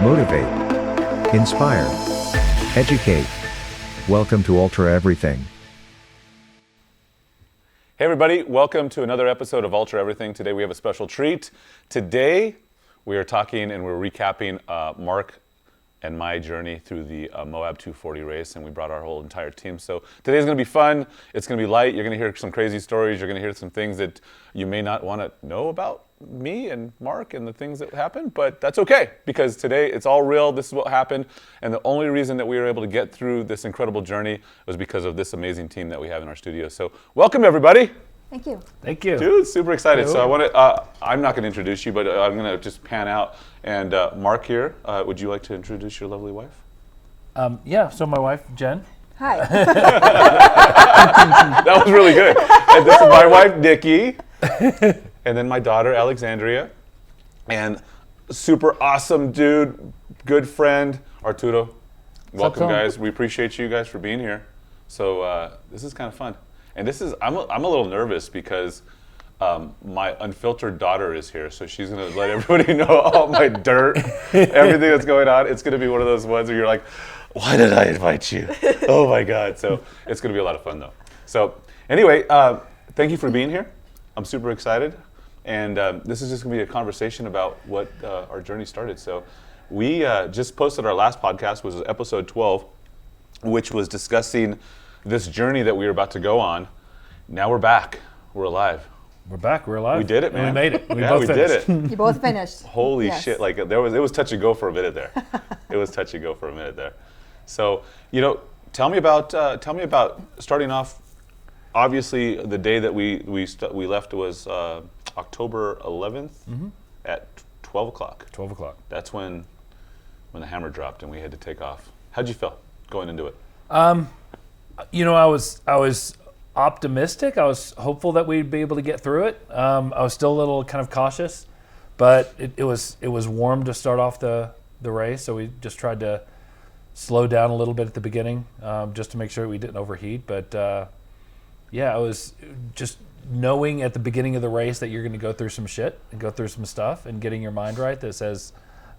motivate, inspire, educate. Welcome to Ultra Everything. Hey everybody, welcome to another episode of Ultra Everything. Today we have a special treat. Today we are talking and we're recapping Mark and my journey through the Moab 240 race, and we brought our whole entire team. So today's gonna be fun, it's gonna be light, you're gonna hear some crazy stories, you're gonna hear some things that you may not wanna know about me and Mark and the things that happened, but that's okay, because today it's all real, this is what happened, and the only reason that we were able to get through this incredible journey was because of this amazing team that we have in our studio. So welcome everybody. Thank you. Thank you. Dude, super excited. Hello. So I want to, I'm not going to introduce you, but I'm going to just pan out. And Mark here, would you like to introduce your lovely wife? Yeah, so my wife, Jen. Hi. That was really good. And this is my wife, Nikki. And then my daughter, Alexandria. And super awesome dude, good friend, Arturo. Welcome, guys. We appreciate you guys for being here. So this is kind of fun. And this is, I'm a little nervous because my unfiltered daughter is here, so she's gonna let everybody know all my dirt, everything that's going on. It's gonna be one of those ones where you're like, why did I invite you? Oh my God. So it's gonna be a lot of fun though. So anyway, thank you for being here. I'm super excited. And this is just gonna be a conversation about what our journey started. So we just posted our last podcast, which was episode 12, which was discussing this journey that we were about to go on. Now we're back. We're alive. We're back. We're alive. We did it, man. We made it. We yeah, both we finished. did it. You both finished. Holy Yes. shit! Like it was touch and go for a minute there. It was touch and go for a minute there. So tell me about starting off. Obviously, the day that we left was October 11th at 12 o'clock. 12 o'clock. That's when the hammer dropped and we had to take off. How'd you feel going into it? I was optimistic. I was hopeful that we'd be able to get through it. I was still a little kind of cautious, but it was warm to start off the race, so we just tried to slow down a little bit at the beginning, just to make sure we didn't overheat. But yeah, it was just knowing at the beginning of the race that you're going to go through some shit and go through some stuff, and getting your mind right that says,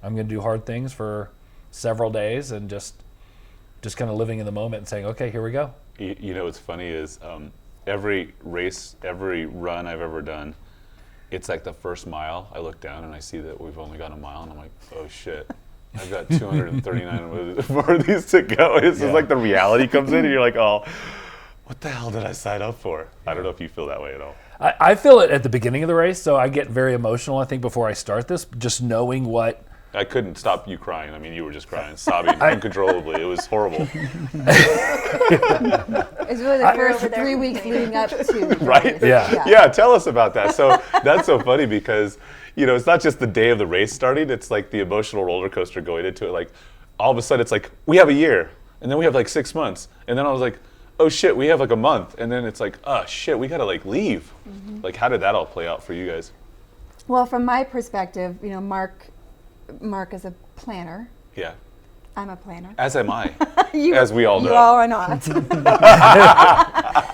I'm going to do hard things for several days, and just kind of living in the moment and saying, okay, here we go. You know what's funny is every race, every run I've ever done, it's like the first mile, I look down and I see that we've only got a mile and I'm like, oh shit, I've got 239 more of these to go. It's just like the reality comes in and you're like, oh, what the hell did I sign up for? I don't know if you feel that way at all. I feel it at the beginning of the race, so I get very emotional, I think, before I start this, just knowing what... I couldn't stop you crying. I mean, you were just crying, sobbing uncontrollably. It was horrible. It's really the first 3 weeks leading up to. Right? Yeah, tell us about that. So that's so funny because, it's not just the day of the race starting. It's like the emotional roller coaster going into it. Like, all of a sudden, it's like, we have a year. And then we have like 6 months. And then I was like, oh shit, we have like a month. And then it's like, oh shit, we got to like leave. Mm-hmm. Like, how did that all play out for you guys? Well, from my perspective, Mark is a planner. Yeah. I'm a planner. As am I. As we all know. You all are not.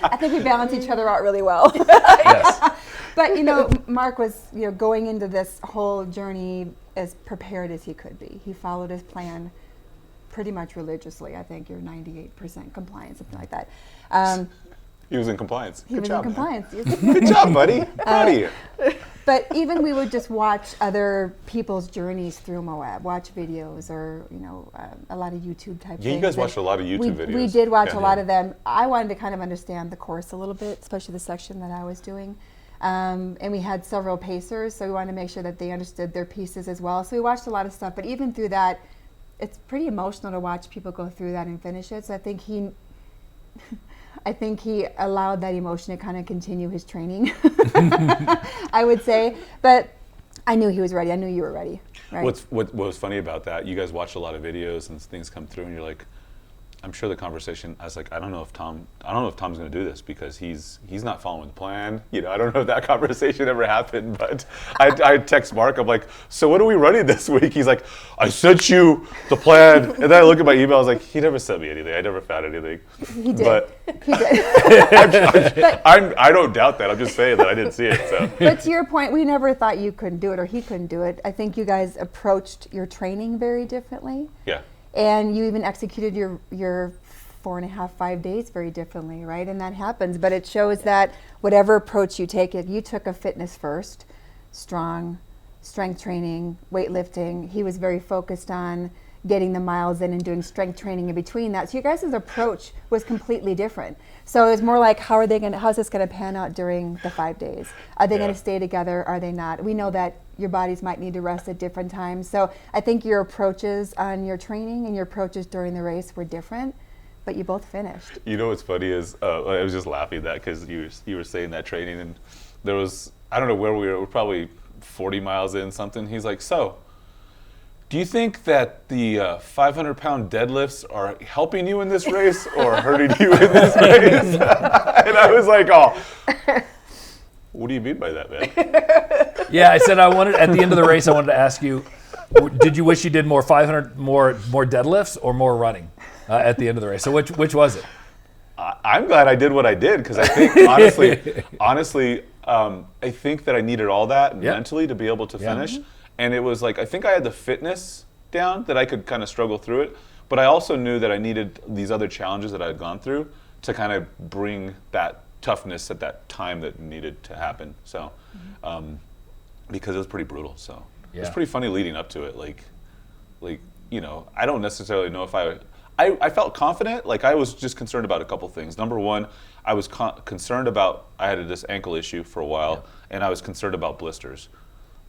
I think we balance each other out really well. Yes. But, Mark was, going into this whole journey as prepared as he could be. He followed his plan pretty much religiously. I think you're 98% compliant, something like that. He was in compliance. He was in compliance. Good job, buddy. Proud of you. But even we would just watch other people's journeys through Moab, watch videos or, a lot of YouTube type things. Yeah, you guys watched a lot of YouTube videos. We did watch a lot of them. I wanted to kind of understand the course a little bit, especially the section that I was doing. And we had several pacers, so we wanted to make sure that they understood their pieces as well. So we watched a lot of stuff, but even through that, it's pretty emotional to watch people go through that and finish it. So I think he allowed that emotion to kind of continue his training, I would say. But I knew he was ready. I knew you were ready. Right? What was funny about that, you guys watched a lot of videos and things come through and you're like, I'm sure the conversation, I was like, I don't know if Tom's going to do this because he's not following the plan. You know, I don't know if that conversation ever happened, but I text Mark, I'm like, so what are we running this week? He's like, I sent you the plan. And then I look at my email, I was like, he never sent me anything. I never found anything. He did. But He did. I don't doubt that. I'm just saying that I didn't see it. So. But to your point, we never thought you couldn't do it or he couldn't do it. I think you guys approached your training very differently. Yeah. And you even executed your 4.5, 5 days very differently, right? And that happens. But it shows that whatever approach you take, if you took a fitness first, strength training, weightlifting, he was very focused on getting the miles in and doing strength training in between that. So your guys' approach was completely different. So it was more like, how's this gonna pan out during the 5 days? Are they gonna stay together? Are they not? We know that your bodies might need to rest at different times. So I think your approaches on your training and your approaches during the race were different, but you both finished. You know what's funny is, I was just laughing at that because you were saying that training and there was, I don't know where we were probably 40 miles in something. He's like, so, do you think that the 500-pound deadlifts are helping you in this race or hurting you in this race? And I was like, oh, what do you mean by that, man? Yeah, I said at the end of the race, I wanted to ask you, did you wish you did more 500, more deadlifts or more running at the end of the race? So which was it? I'm glad I did what I did because I think, honestly, I think that I needed all that mentally to be able to finish. And it was like, I think I had the fitness down that I could kind of struggle through it. But I also knew that I needed these other challenges that I had gone through to kind of bring that toughness at that time that needed to happen. So, because it was pretty brutal. So it was pretty funny leading up to it. Like, you know, I don't necessarily know if I felt confident. Like I was just concerned about a couple things. Number one, I was concerned about, I had this ankle issue for a while and I was concerned about blisters.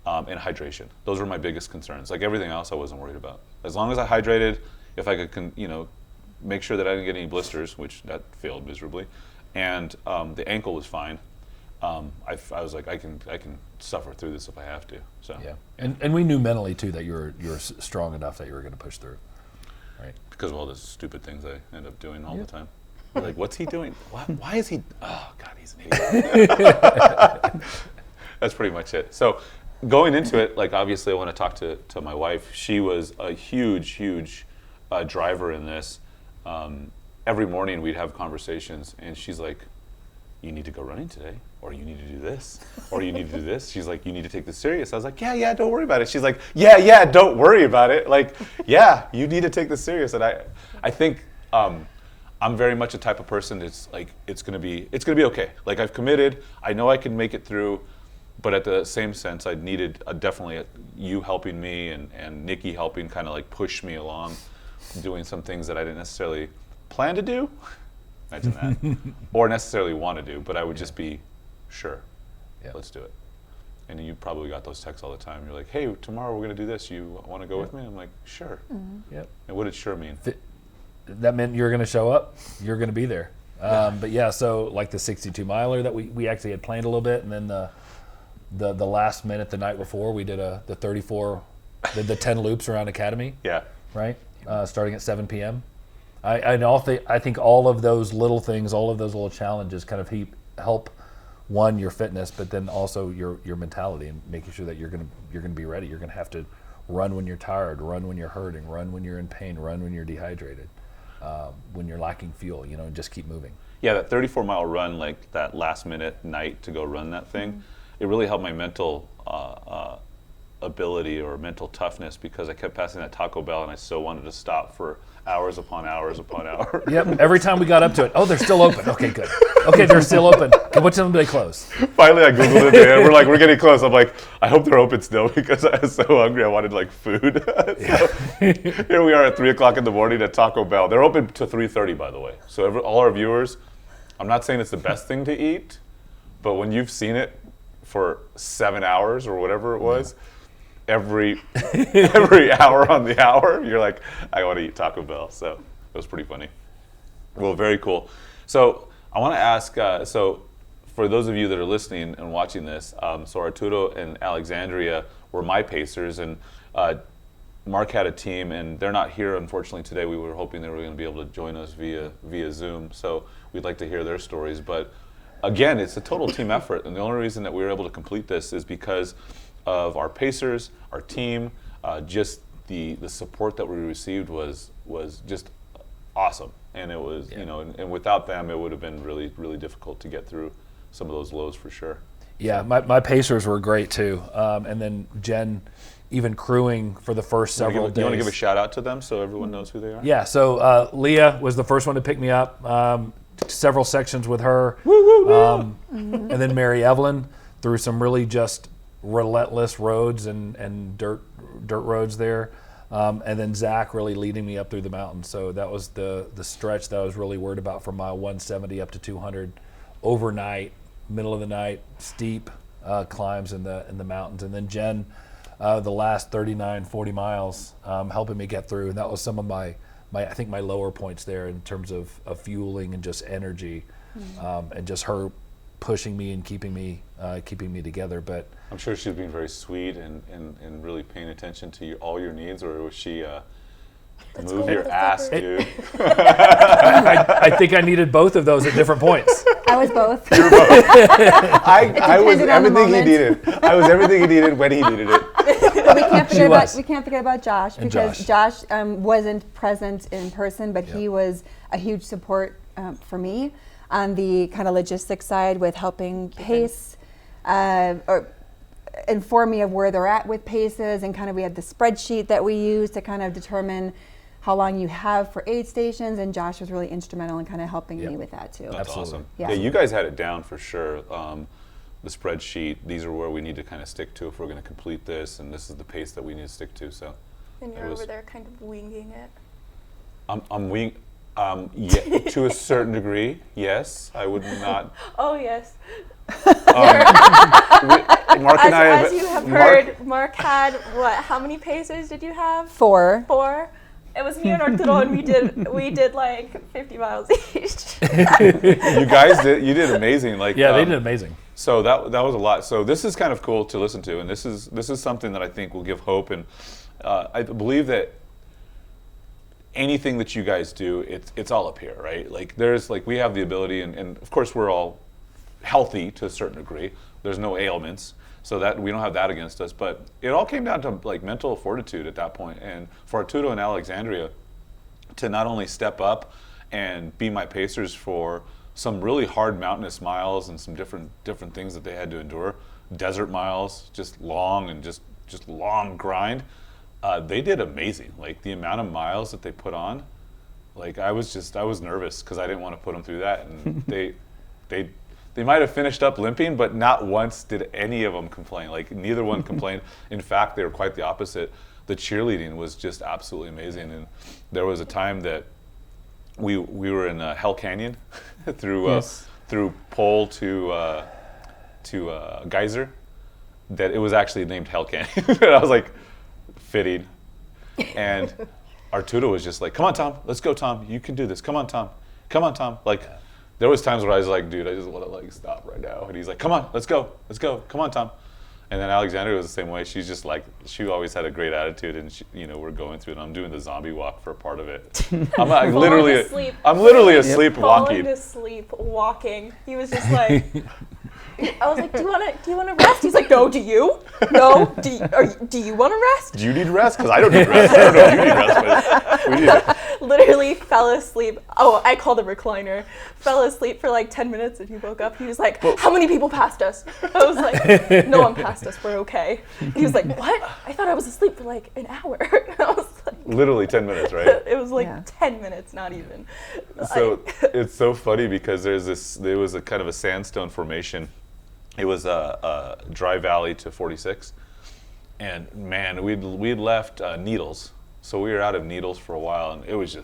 And hydration. Those were my biggest concerns. Like everything else I wasn't worried about. As long as I hydrated, if I could, make sure that I didn't get any blisters, which that failed miserably, and the ankle was fine. I was like, I can suffer through this if I have to. So yeah, and we knew mentally too that you were strong enough that you were going to push through, right? Because of all the stupid things I end up doing all the time. Like, what's he doing? Why is he? Oh God, he's an idiot. That's pretty much it. So. Going into it, like obviously I want to talk to my wife. She was a huge driver in this. Every morning we'd have conversations and she's like, you need to go running today, or you need to do this, or you need to do this. She's like, you need to take this serious. I was like, yeah, don't worry about it. She's like, yeah, don't worry about it. Like, yeah, you need to take this serious. And I think I'm very much a type of person that's like, it's gonna be okay. Like I've committed, I know I can make it through. But at the same sense, I needed definitely you helping me and Nikki helping kind of like push me along, doing some things that I didn't necessarily plan to do, imagine that, or necessarily want to do, but I would just be, sure, let's do it. And you probably got those texts all the time. You're like, hey, tomorrow we're going to do this. You want to go with me? I'm like, sure. Yep. And what did sure mean? That meant you're going to show up. You're going to be there. But yeah, so like the 62 miler that we actually had planned a little bit, and then the last minute the night before we did the 34, the 10 loops around Academy. Yeah. Right. Starting at 7 p.m. I think all of those little things, all of those little challenges, kind of help your fitness, but then also your mentality and making sure that you're gonna be ready. You're gonna have to run when you're tired, run when you're hurting, run when you're in pain, run when you're dehydrated, when you're lacking fuel. And just keep moving. Yeah, that 34-mile run, like that last minute night to go run that thing. It really helped my mental ability or mental toughness, because I kept passing that Taco Bell and I so wanted to stop for hours upon hours upon hours. Yep. Every time we got up to it, they're still open. Okay, good. Okay, they're still open. Okay, what time do they close? Finally, I Googled it and we're getting close. I'm like, I hope they're open still, because I was so hungry. I wanted food. So here we are at 3 o'clock in the morning at Taco Bell. They're open to 3:30, by the way. So all our viewers, I'm not saying it's the best thing to eat, but when you've seen it for 7 hours or whatever it was, every hour on the hour, you're like, I want to eat Taco Bell. So it was pretty funny. Well, very cool. So I want to ask, so for those of you that are listening and watching this, so Arturo and Alexandria were my pacers, and Mark had a team, and they're not here unfortunately today. We were hoping they were going to be able to join us via Zoom, so we'd like to hear their stories. But again, it's a total team effort, and the only reason that we were able to complete this is because of our pacers, our team, just the support that we received was just awesome. And it was, and without them, it would have been really, really difficult to get through some of those lows for sure. Yeah, my pacers were great too. And then Jen, even crewing for the first several days. You want to give a shout out to them so everyone knows who they are? Yeah, so Leah was the first one to pick me up. Several sections with her. And then Mary Evelyn through some really just relentless roads and dirt roads there. And then Zach really leading me up through the mountains. So that was the stretch that I was really worried about from mile 170 up to 200 overnight, middle of the night, steep climbs in the mountains. And then Jen, the last 39, 40 miles, helping me get through. And that was some of my I think my lower points there in terms of fueling and just energy, and just her pushing me and keeping me together. But I'm sure she's being very sweet and really paying attention to all your needs, or was she move your ass, dude? I think I needed both of those at different points. I was both. You were both. I was depended on the everything he moment. needed. I was everything he needed when he needed it. But we can't forget about Josh, And because Josh wasn't present in person, but he was a huge support for me on the kind of logistics side with helping pace or inform me of where they're at with paces, and kind of we had the spreadsheet that we used to kind of determine how long you have for aid stations, and Josh was really instrumental in kind of helping me with that too. That's Absolutely. awesome. Yeah. Yeah, you guys had it down for sure. The spreadsheet, these are where we need to kind of stick to if we're going to complete this, and this is the pace that we need to stick to. So, And you're over there kind of winging it. I'm wing. Yeah, to a certain degree, yes. I would not. Oh, yes. Mark and I As you have heard, Mark had, how many pacers did you have? 4. 4? It was me and Arturo, and we did like 50 miles each. You guys you did amazing. Like, Yeah, they did amazing. So that was a lot. So this is kind of cool to listen to, and this is something that I think will give hope. And I believe that anything that you guys do, it's all up here, right? Like we have the ability, and of course we're all healthy to a certain degree. There's no ailments, so that we don't have that against us. But it all came down to like mental fortitude at that point. And for Arturo and Alexandria to not only step up and be my pacers for some really hard mountainous miles and some different things that they had to endure, desert miles, just long and just long grind. They did amazing. Like the amount of miles that they put on, like I was nervous because I didn't want to put them through that. And they might have finished up limping, but not once did any of them complain. Like neither one complained. In fact, they were quite the opposite. The cheerleading was just absolutely amazing. And there was a time that we were in Hell Canyon through Pole to Geyser. That it was actually named Hell Canyon. And I was like, fitting. And Arturo was just like, come on, Tom, let's go, Tom. You can do this. Come on, Tom. Come on, Tom. Like, there was times where I was like, dude, I just want to like stop right now. And he's like, come on, let's go. Come on, Tom. And then Alexandria was the same way. She's just like, she always had a great attitude, and she, we're going through it. And I'm doing the zombie walk for a part of it. I'm like, literally asleep walking. Falling asleep walking. He was just like, I was like, do you want to rest? He's like, no. Do you? No. Do you want to rest? Do you need rest? Because I don't need rest. I don't know if you need rest, but we need it. Literally fell asleep. Oh, I called a recliner. Fell asleep for like 10 minutes, and he woke up. He was like, how many people passed us? I was like, no one passed us. We're okay. He was like, what? I thought I was asleep for like an hour. I was like, literally 10 minutes, right? It was like 10 minutes, not even. So it's so funny because there was a kind of a sandstone formation. It was a dry valley to 46, and man, we'd left Needles, so we were out of Needles for a while, and it was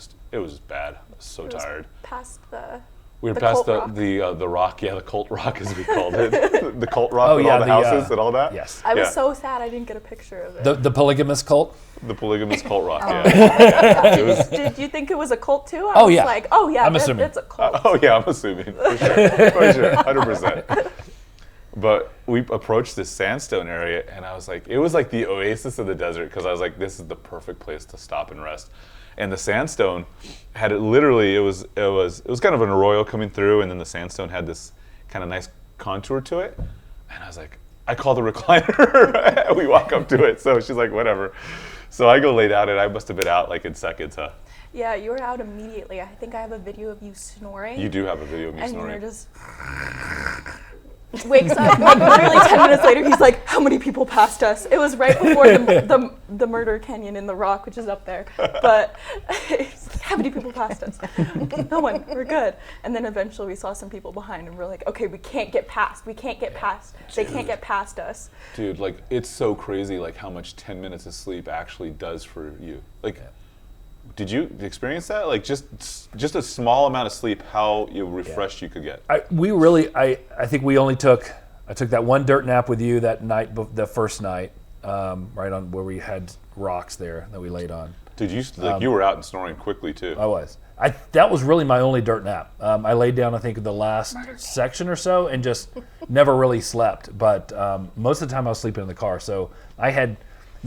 bad. I was so tired. Past the. We were the past Colt the rock, the Colt Rock as we called it, the Colt Rock with all the houses and all that. Yes. I was so sad I didn't get a picture of it. The polygamous cult. The polygamous Colt Rock. Yeah. It was, Did you think it was a cult too? I was like, oh yeah, I'm assuming. it's a cult. oh yeah, I'm assuming for sure, 100%. But we approached this sandstone area, and I was like, it was like the oasis of the desert, because I was like, this is the perfect place to stop and rest. And the sandstone had it literally, it was kind of an arroyo coming through, and then the sandstone had this kind of nice contour to it. And I was like, I call the recliner. We walk up to it, so she's like, whatever. So I go lay down, and I must have been out like in seconds, huh? Yeah, you were out immediately. I think I have a video of you snoring. You do have a video of me and snoring. you're just wakes up like literally 10 minutes later. He's like, "How many people passed us?" It was right before the murder canyon in the rock, which is up there. But he's like, "How many people passed us?" No one. We're good. And then eventually we saw some people behind, and we're like, "Okay, we can't get past. We can't get past. They can't get past us." Dude, like it's so crazy, like how much 10 minutes of sleep actually does for you. Like. Did you experience that? Like just a small amount of sleep, how refreshed you could get? I think I took that one dirt nap with you that night, the first night, right on where we had rocks there that we laid on. Dude, you were out and snoring quickly too. I was. That was really my only dirt nap. I laid down, I think, the last section or so and just never really slept. But most of the time I was sleeping in the car. So I had,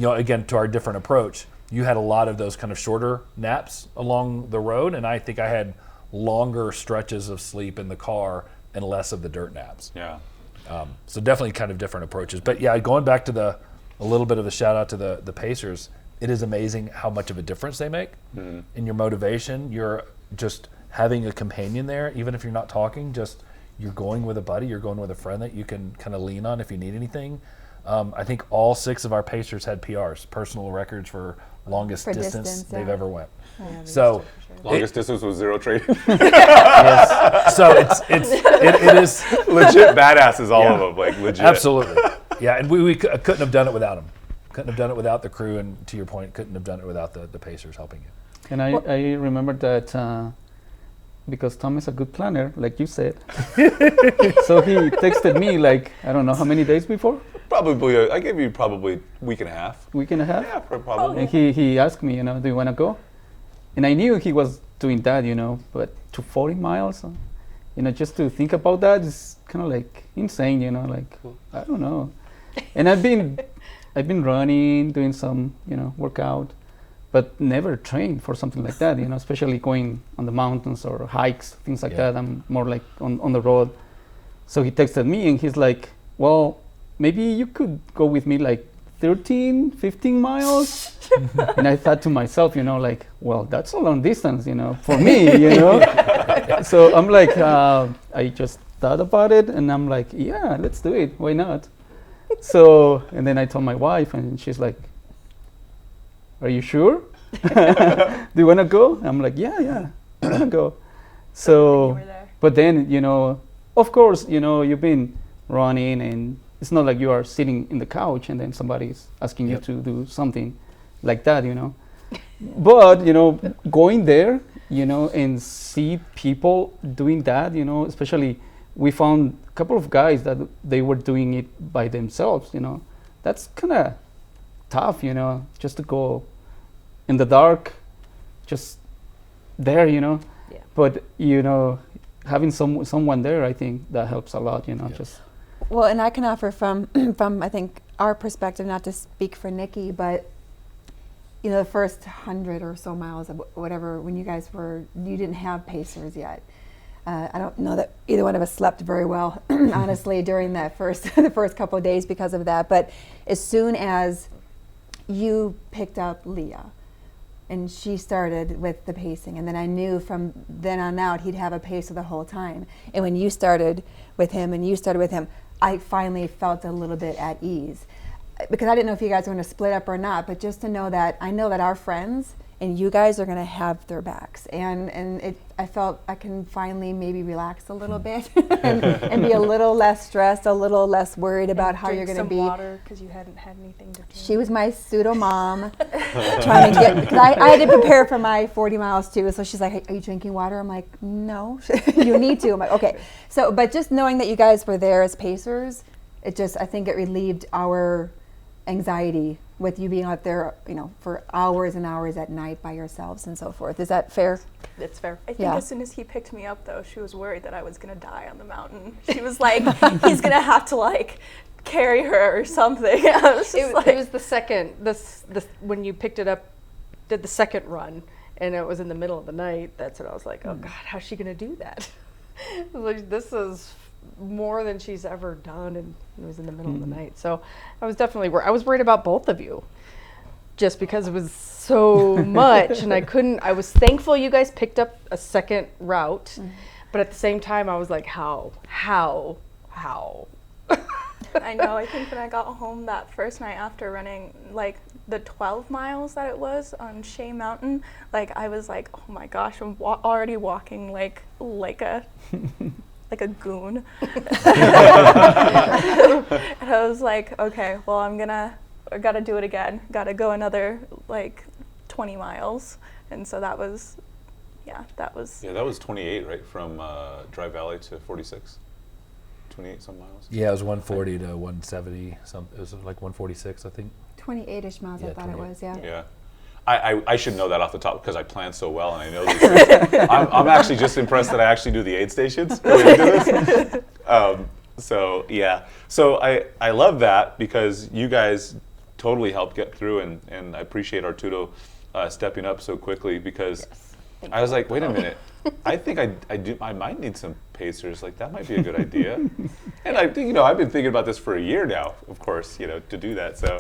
again, to our different approach, you had a lot of those kind of shorter naps along the road, and I think I had longer stretches of sleep in the car and less of the dirt naps. Yeah. So definitely kind of different approaches. But yeah, going back to a little bit of a shout out to the Pacers, it is amazing how much of a difference they make in your motivation. You're just having a companion there, even if you're not talking, just you're going with a buddy, you're going with a friend that you can kind of lean on if you need anything. I think all 6 of our Pacers had PRs, personal records for longest distance they've ever went. Yeah, So Longest distance was 0 trading. yes. So it is Legit badasses, all of them, like legit. absolutely. Yeah, and we couldn't have done it without them. Couldn't have done it without the crew, and to your point, couldn't have done it without the Pacers helping you. And I remember that because Tom is a good planner, like you said. So he texted me like, I don't know how many days before? Probably, I gave you probably week and a half. Week and a half? Yeah, probably. And he asked me, do you want to go? And I knew he was doing that, but to 40 miles, just to think about that is kind of like insane, like, I don't know. And I've been running, doing some, workout, but never trained for something like that, especially going on the mountains or hikes, things like that. I'm more like on the road. So he texted me and he's like, well, maybe you could go with me like 13, 15 miles. And I thought to myself, like, well, that's a long distance, for me, So I'm like, I just thought about it and I'm like, yeah, let's do it. Why not? So, and then I told my wife and she's like, are you sure? Do you want to go? I'm like, yeah, I want to go. So, You were there. but then, of course, you've been running and it's not like you are sitting in the couch and then somebody's asking you to do something like that, But, going there, and see people doing that, especially we found a couple of guys that they were doing it by themselves, That's kind of tough, just to go in the dark, just there, Yeah. But, having someone there, I think that helps a lot, just. Well, and I can offer from I think our perspective, not to speak for Nikki, but the first 100 or so miles of whatever, when you didn't have Pacers yet. I don't know that either one of us slept very well, honestly, during the first couple of days because of that. But as soon as you picked up Leah, and she started with the pacing, and then I knew from then on out he'd have a pacer the whole time. And when you started with him, I finally felt a little bit at ease, because I didn't know if you guys were going to split up or not. But just to know that I know that our friends and you guys are going to have their backs, and I felt I can finally maybe relax a little bit and be a little less stressed, a little less worried about how you're going to be. Water because you hadn't had anything to drink. She was my pseudo mom, trying to get, because I had to prepare for my 40 miles too. So she's like, hey, are you drinking water? I'm like, no, you need to. I'm like, okay. So, but just knowing that you guys were there as Pacers, I think it relieved our anxiety with you being out there, for hours and hours at night by yourselves and so forth. Is that fair? It's fair. I think Yeah. as soon as he picked me up, though, she was worried that I was gonna die on the mountain. She was like, he's gonna have to like carry her or something. I was just It was the second, when you picked it up, did the second run, and it was in the middle of the night. That's when I was like, oh God, how's she gonna do that? I was like, this is more than she's ever done, and it was in the middle of the night. So I was definitely I was worried about both of you, just because it was so much, and I was thankful you guys picked up a second route, but at the same time I was like, how? I know. I think when I got home that first night after running like the 12 miles that it was on Shea Mountain, like I was like, oh my gosh, I'm already walking like a like a goon. And I was like, okay, well I gotta do it again. Gotta go another like 20 miles. And so that was. Yeah, that was 28, right, from Dry Valley to 46. 28 some miles. Yeah, it was 140 to 170. It was like 146, I think. 28-ish miles, Yeah, I thought it 28. was, yeah. Yeah. I should know that off the top because I plan so well and I know these things. I'm actually just impressed that I actually do the aid stations going into this. So yeah. So I love that because you guys totally helped get through and I appreciate Arturo stepping up so quickly because I was like, wait a minute. I think I might need some pacers. Like that might be a good idea. And I think I've been thinking about this for a year now, of course, to do that. So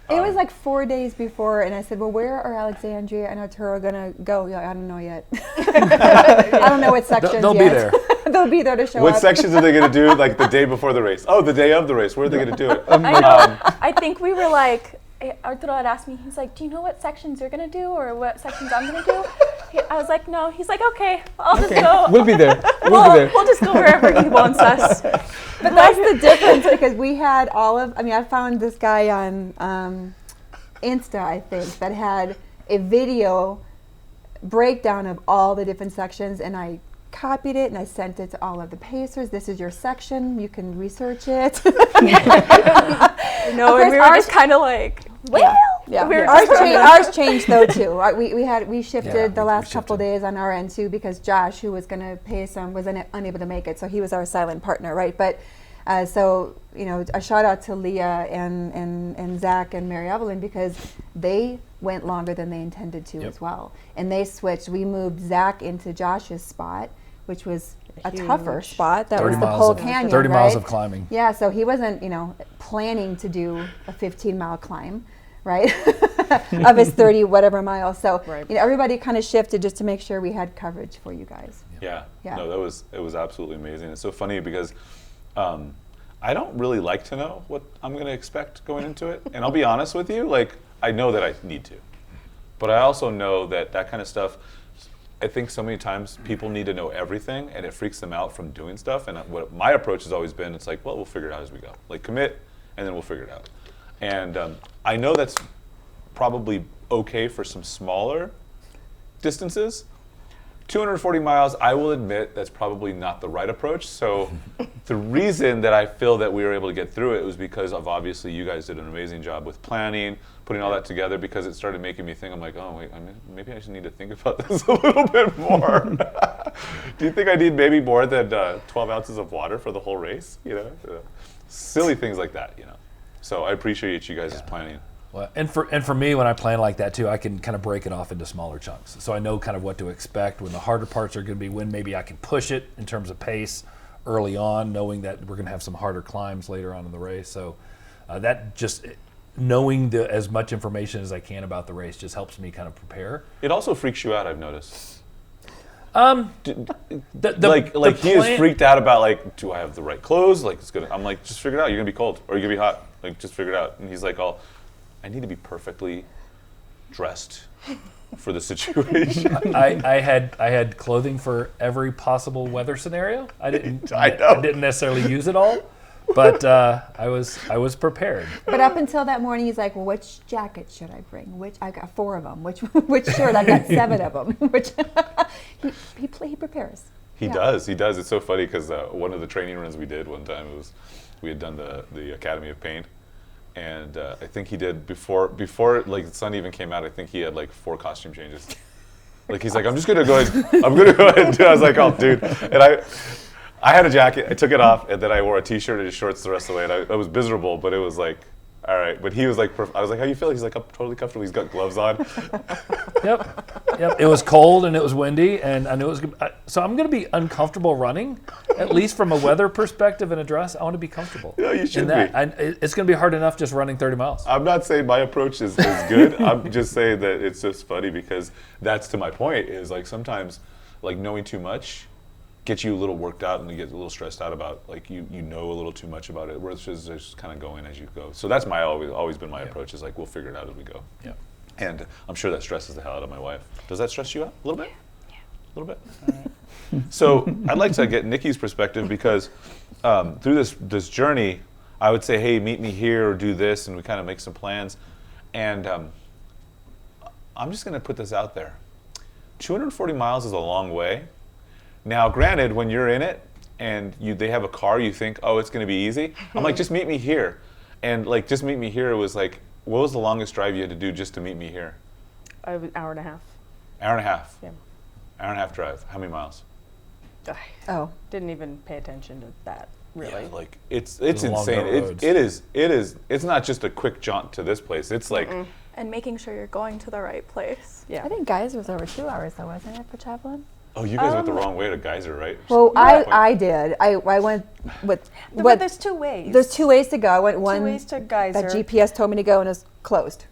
It was like 4 days before, and I said, well, where are Alexandria and Arturo going to go? Yeah, I don't know yet. I don't know what sections They'll yet. be there. They'll be there to show what up. sections are they going to do like the day before the race? Oh, the day of the race. Where are they going to do it? I know. I think we were like, Arturo had asked me, he's like, do you know what sections you're going to do or what sections I'm going to do? I was like, no. He's like, okay, I'll just go. We'll be there. We'll just go wherever he wants us. But that's the difference because we had I found this guy on Insta, I think, that had a video breakdown of all the different sections, and I copied it and I sent it to all of the pacers. This is your section. You can research it. No, and we were just kind of like, well, yeah. we were Ours changed though too. We shifted Yeah, the last couple shifted. days on our end too because Josh, who was going to pace him, was unable to make it, so he was our silent partner, right? But so a shout out to Leah and Zach and Mary Evelyn because they went longer than they intended to as well, and they switched. We moved Zach into Josh's spot, which was a tougher spot. That was 30 the miles Pole of- Canyon, 30 miles right? of climbing. Yeah, so he wasn't, planning to do a 15-mile climb, right? Of his 30 whatever miles. So, Right. Everybody kind of shifted just to make sure we had coverage for you guys. Yeah. Yeah. No, it was absolutely amazing. It's so funny because I don't really like to know what I'm going to expect going into it. And I'll be honest with you, like I know that I need to. But I also know that kind of stuff, I think so many times people need to know everything and it freaks them out from doing stuff. And what my approach has always been, it's like, well, we'll figure it out as we go. Like commit and then we'll figure it out. And I know that's probably okay for some smaller distances. 240 miles, I will admit that's probably not the right approach. So the reason that I feel that we were able to get through it was because of obviously you guys did an amazing job with planning, putting all that together because it started making me think, I'm like, oh wait, maybe I should need to think about this a little bit more. Do you think I need maybe more than 12 ounces of water for the whole race? Silly things like that, So I appreciate you guys' planning. Well, and for me, when I plan like that too, I can kind of break it off into smaller chunks. So I know kind of what to expect when the harder parts are going to be, when maybe I can push it in terms of pace early on, knowing that we're going to have some harder climbs later on in the race. So that just knowing as much information as I can about the race just helps me kind of prepare. It also freaks you out, I've noticed. The he is freaked out about like, do I have the right clothes? Like I'm like, just figure it out. You're gonna be cold or you're gonna be hot. Like just figure it out. And he's like, I need to be perfectly dressed for the situation. I had clothing for every possible weather scenario. I didn't necessarily use it all, but I was prepared. But up until that morning, he's like, well, which jacket should I bring? I got 4 of them. Which shirt? I got 7 of them. Which he prepares. He does. It's so funny because one of the training runs we did one time we had done the Academy of Pain, and I think he did before like the sun even came out. I think he had like 4 costume changes. Like he's like, I'm just gonna go ahead. I'm gonna go ahead and do it. I was like, oh, dude, and I had a jacket. I took it off, and then I wore a t-shirt and shorts the rest of the way. And I was miserable, but it was like, all right. But he was like, I was like, how you feel? He's like, I'm totally comfortable. He's got gloves on. Yep. It was cold and it was windy, and I knew it was gonna, so I'm going to be uncomfortable running, at least from a weather perspective in a dress. I want to be comfortable. Yeah, you should in that. be. It's going to be hard enough just running 30 miles. I'm not saying my approach is good. I'm just saying that it's just funny because that's to my point is like sometimes like knowing too much gets you a little worked out and you get a little stressed out about like you know a little too much about it, whereas just kind of going as you go. So that's my always been my approach is like we'll figure it out as we go. Yeah. And I'm sure that stresses the hell out of my wife. Does that stress you out a little bit? Yeah. A little bit? All right. So I'd like to get Nikki's perspective because through this journey, I would say, hey, meet me here or do this, and we kind of make some plans. And I'm just going to put this out there. 240 miles is a long way. Now, granted, when you're in it and they have a car, you think, oh, it's going to be easy. I'm like, just meet me here. And like, just meet me here was like, what was the longest drive you had to do just to meet me here? An hour and a half. Hour and a half. Yeah. Hour and a half drive. How many miles? Oh. Didn't even pay attention to that, really. Yeah, like it's Those long insane. roads. It is. It's not just a quick jaunt to this place. It's like And making sure you're going to the right place. Yeah. I think Geyser was over 2 hours though, wasn't it, for Chaplin? oh, you guys went the wrong way to Geyser, right? Well, Yeah. I did. I went with But there's 2 ways. There's 2 ways to go. I went one 2 ways to Geyser. that GPS told me to go and it was closed.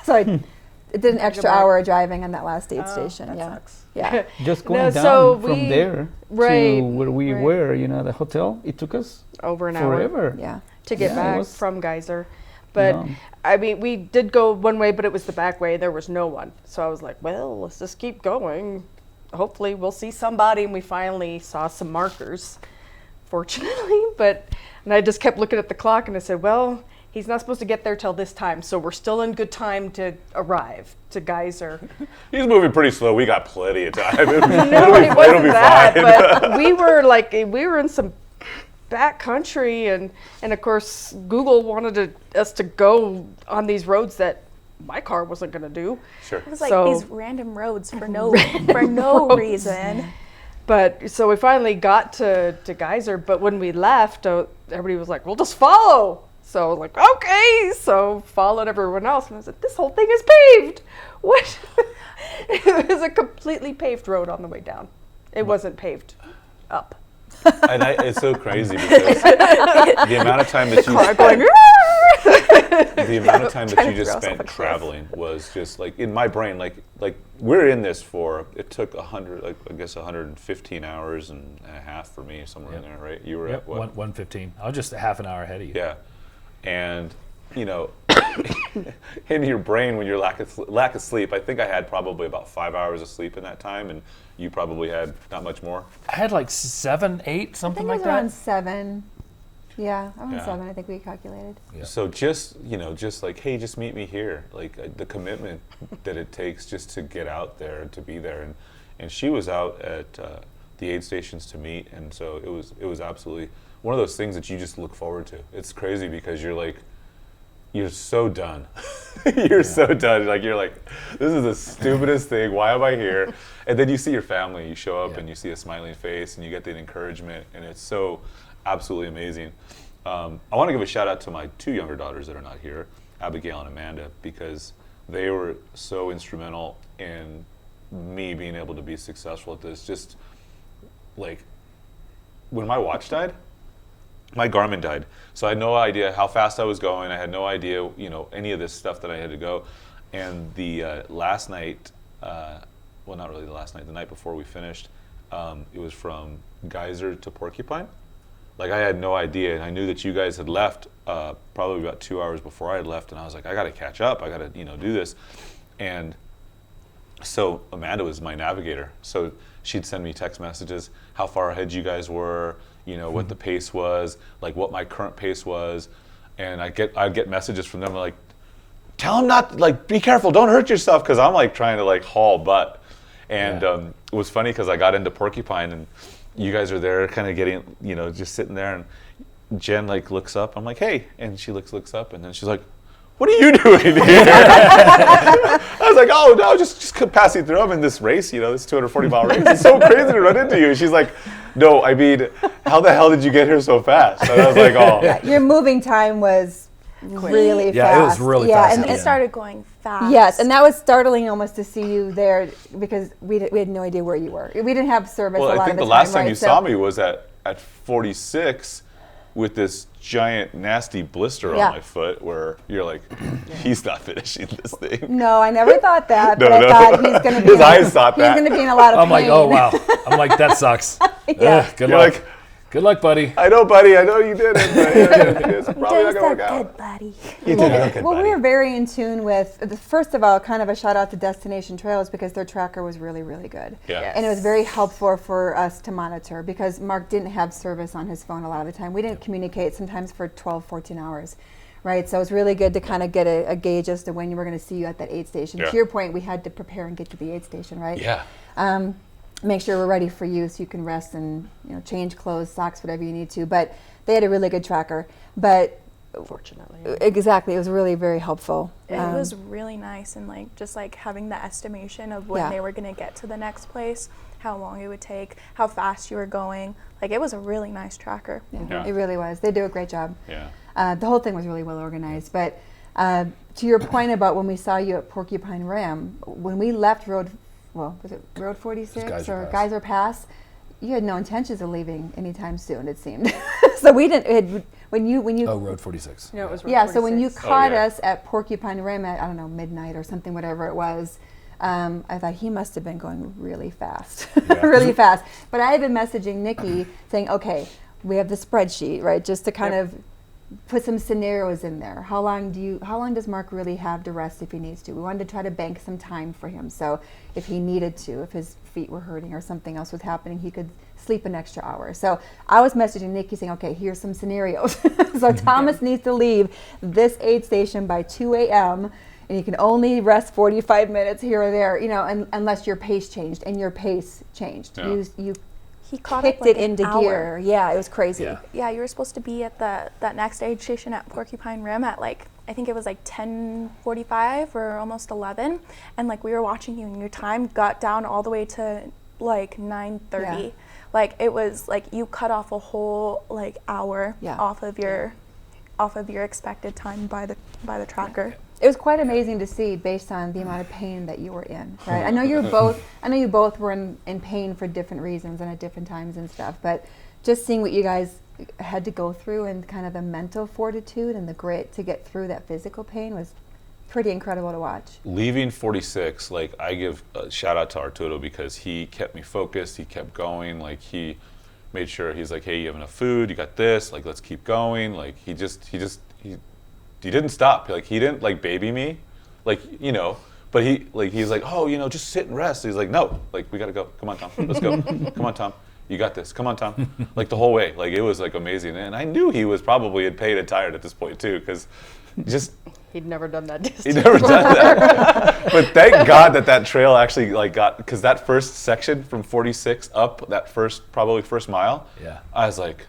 So it did an extra back. hour of driving on that last aid station. that yeah. sucks. Yeah. Just going No, down so from we- there right, to where we right. were, the hotel, it took us Over an hour forever. Yeah. to get Yeah, it back was- from Geyser. But No. I mean, we did go one way, but it was the back way. There was no one. So I was like, well, let's just keep going. Hopefully we'll see somebody. And we finally saw some markers, fortunately. And I just kept looking at the clock and I said, well, he's not supposed to get there till this time. So we're still in good time to arrive to Geyser. He's moving pretty slow. We got plenty of time. No, it'll it wasn't be that. fine. But we were in some back country, and of course Google wanted us to go on these roads that my car wasn't going to do. Sure. It was like So- these random roads for no reason. But so we finally got to Geyser, but when we left, everybody was like, "We'll just follow." So I was like, "Okay." So followed everyone else, and I was like, "This whole thing is paved." What? It was a completely paved road on the way down. It wasn't paved up. And it's so crazy because the amount of time that Car going. the amount of time that Trying you to just throw us off spent a cliff. traveling was just like in my brain, like we're in this for it took 100, like I guess 115 hours and a half for me, somewhere in there, right? You were Yep, at what? 1:15. I was just a half an hour ahead of you. Yeah, and in your brain when you're lack of sleep, I think I had probably about 5 hours of sleep in that time, and you probably had not much more. I had like 7, 8, I think something it like was around that. 7. Yeah, around Yeah. 7. I think we calculated. Yeah. So just like, hey, just meet me here. Like the commitment that it takes just to get out there and to be there, and she was out at the aid stations to meet, and so it was absolutely one of those things that you just look forward to. It's crazy because you're so done. You're so done. Like you're like, this is the stupidest thing. Why am I here? And then you see your family. You show up and you see a smiling face, and you get the encouragement, and it's so absolutely amazing. I want to give a shout out to my 2 younger daughters that are not here, Abigail and Amanda, because they were so instrumental in me being able to be successful at this. Just like when my watch died, my Garmin died. So I had no idea how fast I was going. I had no idea, any of this stuff that I had to go. And the last night, well, not really the last night, the night before we finished, it was from Geyser to Porcupine. Like I had no idea, and I knew that you guys had left probably about 2 hours before I had left, and I was like, I got to catch up. I got to, do this. And so Amanda was my navigator. So she'd send me text messages, how far ahead you guys were, what the pace was, like what my current pace was, and I'd get messages from them like, tell them not, like, be careful, don't hurt yourself, because I'm like trying to like haul butt. And it was funny because I got into Porcupine and you guys are there kind of getting, just sitting there, and Jen like looks up. I'm like, hey, and she looks up, and then she's like, what are you doing here? I was like, oh no, just passing through. I'm in this race, this 240-mile race. It's so crazy to run into you. And she's like, no, I mean, how the hell did you get here so fast? And I was like, oh. Yeah, your moving time was really fast. Yeah, it was really fast. And it started going fast. Yes, and that was startling almost to see you there because we had no idea where you were. We didn't have service a lot Well, I of think the the last time right? you saw me was at 46 with this giant nasty blister Yeah. on my foot where you're like, he's not finishing this thing. No, I never thought that, No, but no. I thought he's going to be. His eyes thought he's that. going to be in a lot of I'm pain. like, oh wow. I'm like, that sucks. Yeah. Good You're luck. like, Good luck, buddy. I know, buddy, I know you did it, but it's probably not going to work out. buddy. You did it, okay, Well, we buddy. were very in tune with, first of all, kind of a shout out to Destination Trails because their tracker was really, really good. Yeah. And it was very helpful for us to monitor because Mark didn't have service on his phone a lot of the time. We didn't communicate sometimes for 12, 14 hours. Right, so it was really good to kind of get a gauge as to when you were going to see you at that aid station. Yeah. To your point, we had to prepare and get to the aid station, right? Yeah. Make sure we're ready for you so you can rest and change clothes, socks, whatever you need to. But they had a really good tracker. But Fortunately. exactly, it was really very helpful. It was really nice, and just having the estimation of when Yeah. they were going to get to the next place, how long it would take, how fast you were going. It was a really nice tracker. Yeah. It really was. They do a great job. Yeah. The whole thing was really well organized. But to your point about when we saw you at Porcupine Rim, when we left was it Road 46 Geyser or Pass. Geyser Pass? You had no intentions of leaving anytime soon, it seemed. So we didn't. When you Oh, Road 46. No, it was yeah. So when you 46. caught yeah. us at Porcupine Rim at midnight or something, whatever it was, I thought he must have been going really fast, really fast. But I had been messaging Nikki saying, okay, we have the spreadsheet, right, just to kind of put some scenarios in there. How long does Mark really have to rest if he needs to? We wanted to try to bank some time for him. So if he needed to, if his feet were hurting or something else was happening, he could sleep an extra hour. So I was messaging Nikki saying, okay, here's some scenarios. So Thomas needs to leave this aid station by 2 a.m. and you can only rest 45 minutes here or there, unless your pace changed, and your pace changed. Yeah. You He caught kicked up it an into hour. gear. Yeah, it was crazy. Yeah. Yeah, you were supposed to be at that next aid station at Porcupine Rim at I think it was 10:45 or almost 11, and we were watching you, and your time got down all the way to 9:30. Yeah. It was you cut off a whole hour Yeah. off of your expected time by the tracker. It was quite amazing to see based on the amount of pain that you were in, right? I know you both were in pain for different reasons and at different times and stuff, but just seeing what you guys had to go through and kind of the mental fortitude and the grit to get through that physical pain was pretty incredible to watch. Leaving 46, I give a shout out to Arturo because he kept me focused. He kept going. He made sure he's like, hey, you have enough food. You got this. Let's keep going. He didn't stop. He didn't baby me, but he's like, oh, just sit and rest. He's like, no, we gotta go. Come on, Tom, let's go. Come on, Tom, you got this. Come on, Tom. The whole way, it was amazing. And I knew he was probably had paid and tired at this point too, because He'd never done that distance. he never done that. But thank God that trail actually got, because that first section from 46 up, that first mile, Yeah. I was like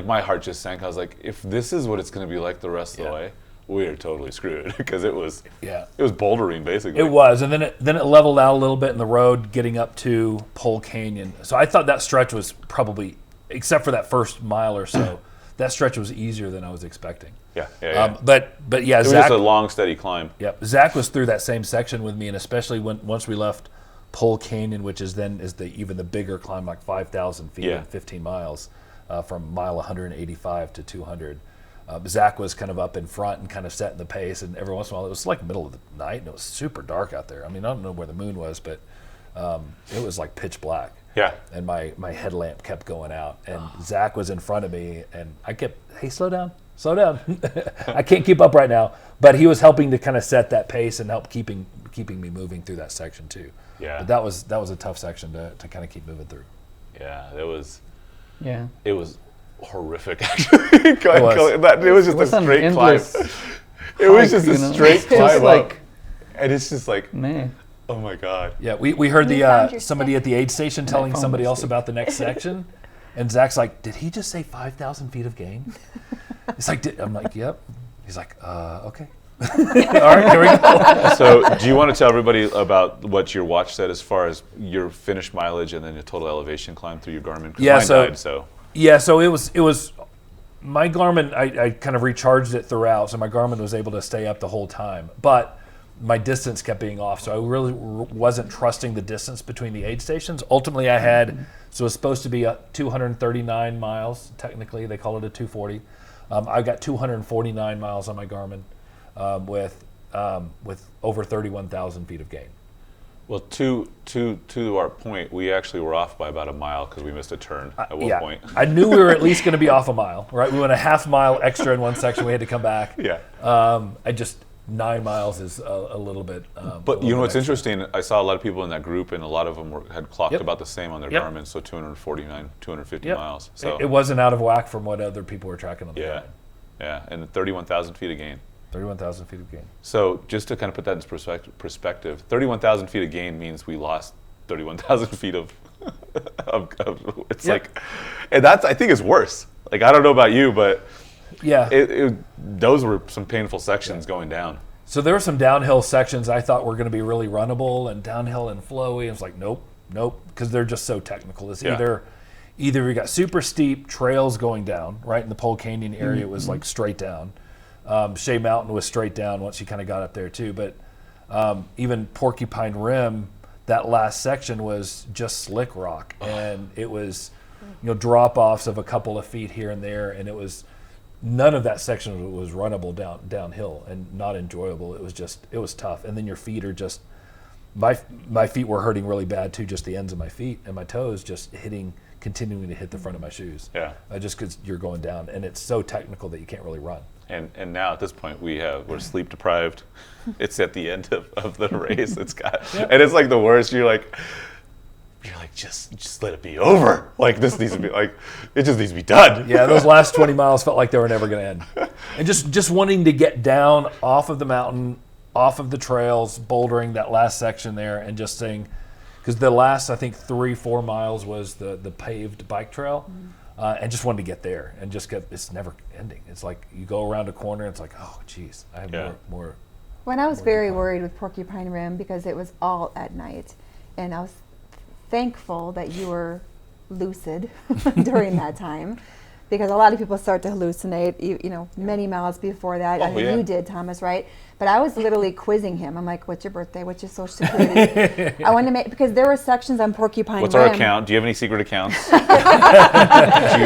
my heart just sank. I was like, if this is what it's going to be like the rest of the way, we are totally screwed, because it was bouldering basically. It was, and then it leveled out a little bit in the road getting up to Pole Canyon. So I thought that stretch was probably, except for that first mile or so, that stretch was easier than I was expecting. Yeah. But yeah, It was Zach. just a long, steady climb. Yep, Zach was through that same section with me, and especially once we left Pole Canyon, which is even the bigger climb, 5,000 feet and 15 miles, from mile 185 to 200. Zach was kind of up in front and kind of setting the pace, and every once in a while it was middle of the night and it was super dark out there. I mean, I don't know where the moon was, but it was pitch black. Yeah. And my headlamp kept going out, and Zach was in front of me, and I kept, hey, slow down. I can't keep up right now. But he was helping to kind of set that pace and help keeping me moving through that section too. Yeah. But that was a tough section to kind of keep moving through. Yeah, it was. Yeah. It was horrific actually. It was just was a an straight climb. endless It was hike, just a you know? straight It's just climb up, and it's just Man. oh my God. Yeah, we heard You found your somebody stick. at the aid station telling found somebody the else stick. about the next section, And Zach's like, did he just say 5,000 feet of gain? It's like, I'm like, yep. He's like, okay. All right, here we go. So, do you want to tell everybody about what your watch said as far as your finished mileage and then your total elevation climb through your Garmin? 'Cause Yeah, mine so died, so yeah, so it was my Garmin. I kind of recharged it throughout, so my Garmin was able to stay up the whole time. But my distance kept being off, so I really wasn't trusting the distance between the aid stations. Ultimately, I had so it's supposed to be 239 miles. Technically, they call it a 240. I got 249 miles on my Garmin. With over 31,000 feet of gain. well, to our point, we actually were off by about a mile because we missed a turn at one point. I knew we were at least going to be off a mile, right? We went a half mile extra in one section. We had to come back. Yeah. I just 9 miles is a little bit. But you know what's interesting? I saw a lot of people in that group, and a lot of them had clocked Yep. about the same on their Yep. Garmin, so 249, 250 Yep. miles. So It wasn't out of whack from what other people were tracking on the yeah, Garmin. yeah, and 31,000 feet of gain. 31,000 feet of gain. So just to kind of put that in perspective, 31,000 feet of gain means we lost 31,000 feet of it's Yep. like, and that's, I think, is worse. Like, I don't know about you, but Yeah. those were some painful sections going down. So there were some downhill sections I thought were going to be really runnable and downhill and flowy. I was like, nope, because they're just so technical. It's Yeah. either we got super steep trails going down, right in the Pole Canyon area. It was like straight down. Shea Mountain was straight down once you kind of got up there too. But even Porcupine Rim, that last section was just slick rock, and it was drop offs of a couple of feet here and there, and it was none of that section was runnable downhill and not enjoyable. It was tough, and then your feet are just my feet were hurting really bad too, just the ends of my feet and my toes just continuing to hit the front of my shoes. Yeah. Just because you're going down, and it's so technical that you can't really run. And now at this point we're sleep deprived. It's at the end of the race. And it's like the worst. You're like just let it be over. Like, this needs to be like, it just needs to be done. Yeah, those last 20 miles felt like they were never going to end. And just wanting to get down off of the mountain, off of the trails, bouldering that last section there, and just saying, because the last, I think, 3-4 miles was the paved bike trail, and just wanted to get there and just it's never ending. It's like you go around a corner, and it's like, oh, geez, I have more. When I was very worried with Porcupine Rim because it was all at night, and I was thankful that you were lucid during that time, because a lot of people start to hallucinate, many miles before that. I mean, you did, Thomas, right? But I was literally quizzing him. I'm like, what's your birthday? What's your social security? I wanted to because there were sections on Porcupine What's Rim. our account? Do you have any secret accounts? Do you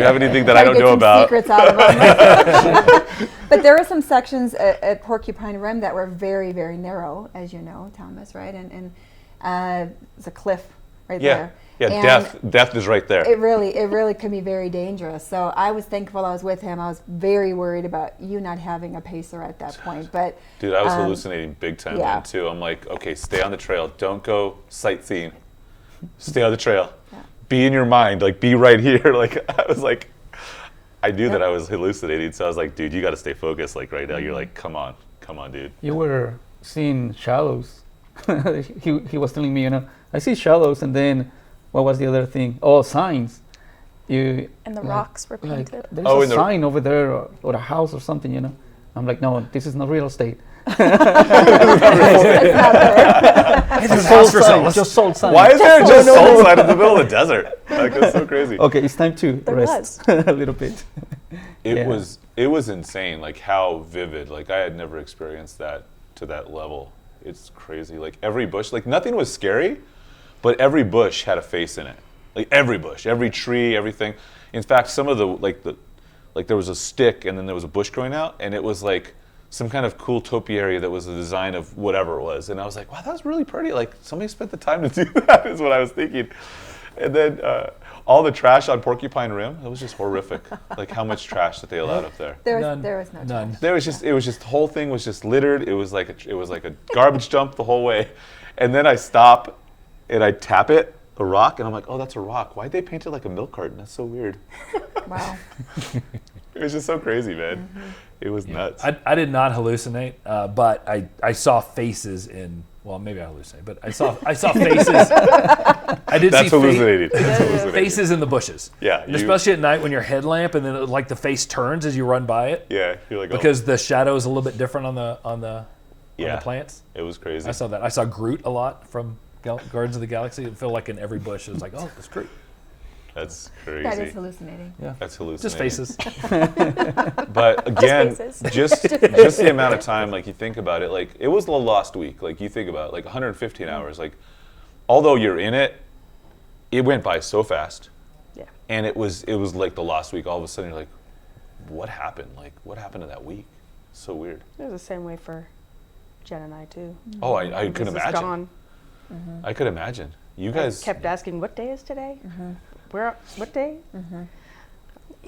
have anything that I don't know about? Secrets out of them. But there were some sections at Porcupine Rim that were very, very narrow, as you know, Thomas, right? And it's a cliff right there. Yeah, And death is right there. It really could be very dangerous. So I was thankful I was with him. I was very worried about you not having a pacer at that point. But Dude, I was hallucinating big time then too. I'm like, okay, stay on the trail. Don't go sightseeing. Stay on the trail. Yeah. Be in your mind. Like, be right here. Like, I was like, I knew that I was hallucinating. So I was like, dude, you got to stay focused. Like, right now, you're like, come on, dude. You were seeing shadows. he was telling me, I see shadows, and then what was the other thing? Oh, signs. And the rocks were Like, painted. there's Oh, a in the- sign over there, or a house or something. I'm like, no, this is not real estate. Hey, there's a house for sale. Let's- Just sold signs. Why is there just soul sign in the middle of the desert? Like, that's so crazy. Okay, it's time to There rest a little bit. It Yeah. was insane, like how vivid. Like, I had never experienced that to that level. It's crazy. Like, every bush, like, nothing was scary, but every bush had a face in it. Like, every bush, every tree, everything. In fact, some of like there was a stick and then there was a bush growing out, and it was like some kind of cool topiary that was the design of whatever it was. And I was like, wow, that was really pretty. Like, somebody spent the time to do that, is what I was thinking. And then all the trash on Porcupine Rim, it was just horrific. Like, how much trash that they allowed up there. there None. was no None. trash. It was just the whole thing was just littered. It was like a garbage dump the whole way. And then I stop and I tap it, a rock, and I'm like, oh, that's a rock. Why'd they paint it like a milk carton? That's so weird. Wow. It was just so crazy, man. It was nuts. I did not hallucinate, but I saw faces in well, maybe I hallucinated, but I saw faces. I did That's see hallucinating. That's hallucinating. faces in the bushes. Yeah, And especially at night when your headlamp and then like the face turns as you run by it. Yeah, you're like, Because the shadow is a little bit different on the plants. It was crazy. I saw that. I saw Groot a lot from Guardians of the Galaxy. It felt like in every bush it was like, oh, it's Groot. That's crazy. That is hallucinating. Yeah, That's hallucinating. just faces. But again, faces. just the amount of time, like you think about it, like it was the last week. Like you think about it, like 115 hours. Like although you're in it, it went by so fast. Yeah. And it was like the last week. All of a sudden, you're like, what happened? Like what happened to that week? So weird. It was the same way for Jen and I too. Oh, I could This is imagine. gone. I could imagine. You I guys kept asking, what day is today? Where? What day?